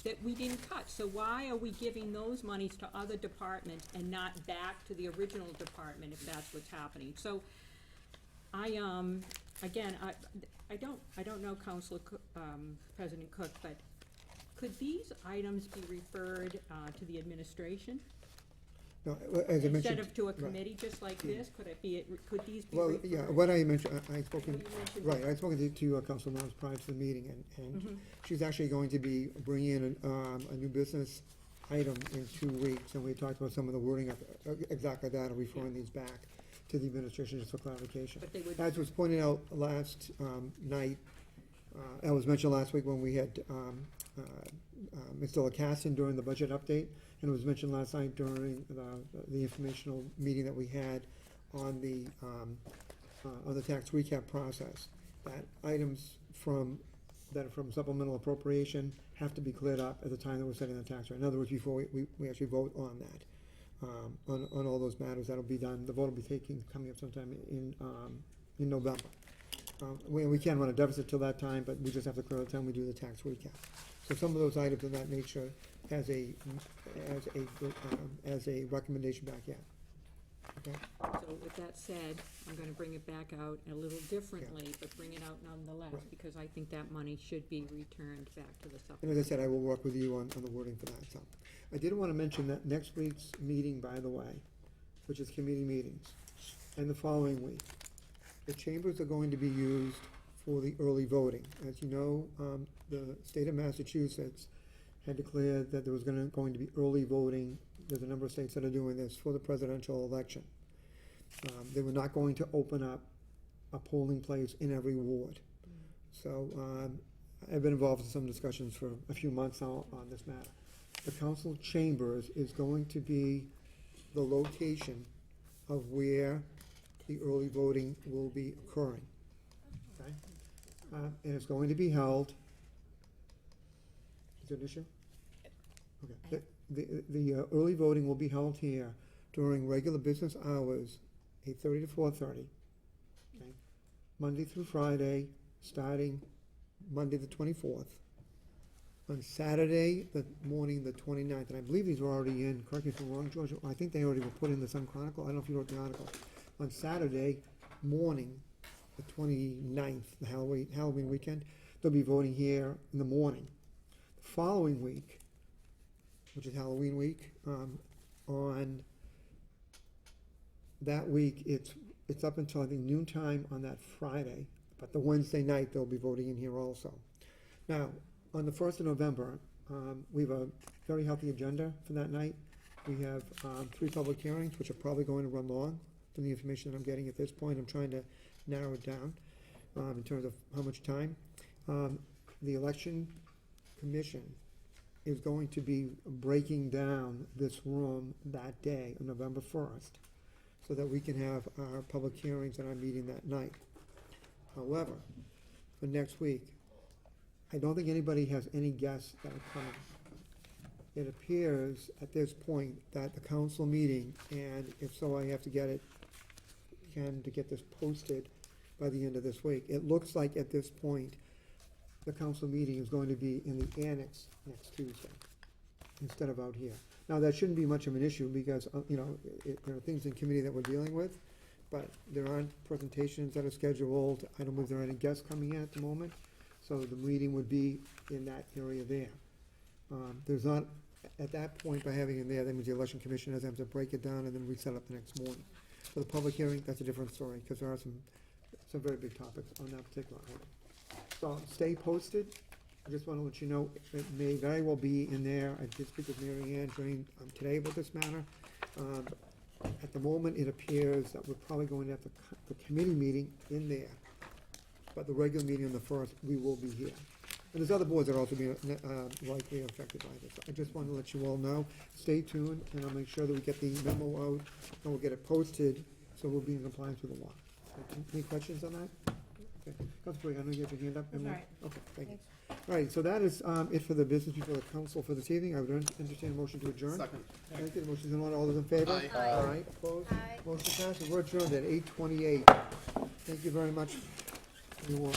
that we didn't cut. So why are we giving those monies to other departments and not back to the original department if that's what's happening? So I don't know President Cook, but could these items be referred to the administration? No, as I mentioned. Instead of to a right. committee just like this, could these be Well, referred? yeah, what I mentioned, I spoken, You mentioned right, I spoken to Council Reynolds prior to the meeting, and Mm-hmm. she's actually going to be bringing in a new business item in 2 weeks, and we talked about some of the wording of exactly that, and referring these back to the administration just for clarification. But they would- As was pointed out last night, it was mentioned last week when we had Mr. LaCasson during the budget update, and it was mentioned last night during the informational meeting that we had on the tax recap process, that items that are from supplemental appropriation have to be cleared up at the time that we're setting the tax rate. In other words, before we actually vote on that, on all those matters, that'll be done. The vote will be coming up sometime in November. We can run a deficit till that time, but we just have to clear the time we do the tax recap. So some of those items of that nature as a recommendation back in. Okay? So with that said, I'm gonna bring it back out a little differently, but bring it out nonetheless, Right. because I think that money should be returned back to the And supplement. as I said, I will work with you on the wording for that, so. I did want to mention that next week's meeting, by the way, which is committee meetings, and the following week, the chambers are going to be used for the early voting. As you know, the state of Massachusetts had declared that there was going to be early voting. There's a number of states that are doing this for the presidential election. They were not going to open up a polling place in every ward. So I've been involved in some discussions for a few months now on this matter. The council chambers is going to be the location of where the early voting will be occurring. Okay? And it's going to be held. Is there an issue? Okay. The early voting will be held here during regular business hours, 8:30 to 4:30. Okay? Monday through Friday, starting Monday the 24th. On Saturday, the morning, the 29th, and I believe these were already in, correct me if I'm wrong, George, I think they already were put in the Sun Chronicle, I don't know if you wrote the article. On Saturday morning, the 29th, the Halloween weekend, they'll be voting here in the morning. The following week, which is Halloween week, on that week, it's up until I think noontime on that Friday, but the Wednesday night, they'll be voting in here also. Now, on the 1st of November, we have a very healthy agenda for that night. We have 3 public hearings, which are probably going to run long from the information that I'm getting at this point. I'm trying to narrow it down in terms of how much time. The Election Commission is going to be breaking down this room that day on November 1st so that we can have our public hearings and our meeting that night. However, for next week, I don't think anybody has any guests that are coming. It appears at this point that the council meeting, and if so, I have to get this posted by the end of this week. It looks like at this point, the council meeting is going to be in the annex next Tuesday instead of out here. Now, that shouldn't be much of an issue because, there are things in committee that we're dealing with, but there aren't presentations that are scheduled. I don't believe there are any guests coming in at the moment. So the meeting would be in that area there. There's not, at that point, by having it there, that means the Election Commission has to break it down and then reset up the next morning. For the public hearing, that's a different story, because there are some very big topics on that particular item. So stay posted. I just want to let you know, it may very well be in there. I did speak with Mary Ann during today about this matter. At the moment, it appears that we're probably going to have the committee meeting in there. But the regular meeting on the 1st, we will be here. And there's other boards that are also being likely affected by this. I just want to let you all know. Stay tuned, and I'll make sure that we get the memo out, and we'll get it posted, so we'll be in compliance with the law. Any questions on that? Okay. Councilor Briggs, I know you have your hand up. That's all right. Okay, thank you. All right, so that is it for the business before the council for this evening. I would entertain a motion to adjourn. Second. Thank you. The motion's in order. All those in favor? Aye. All right, opposed? Aye. Motion passes. We're adjourned at 8:28. Thank you very much for your work.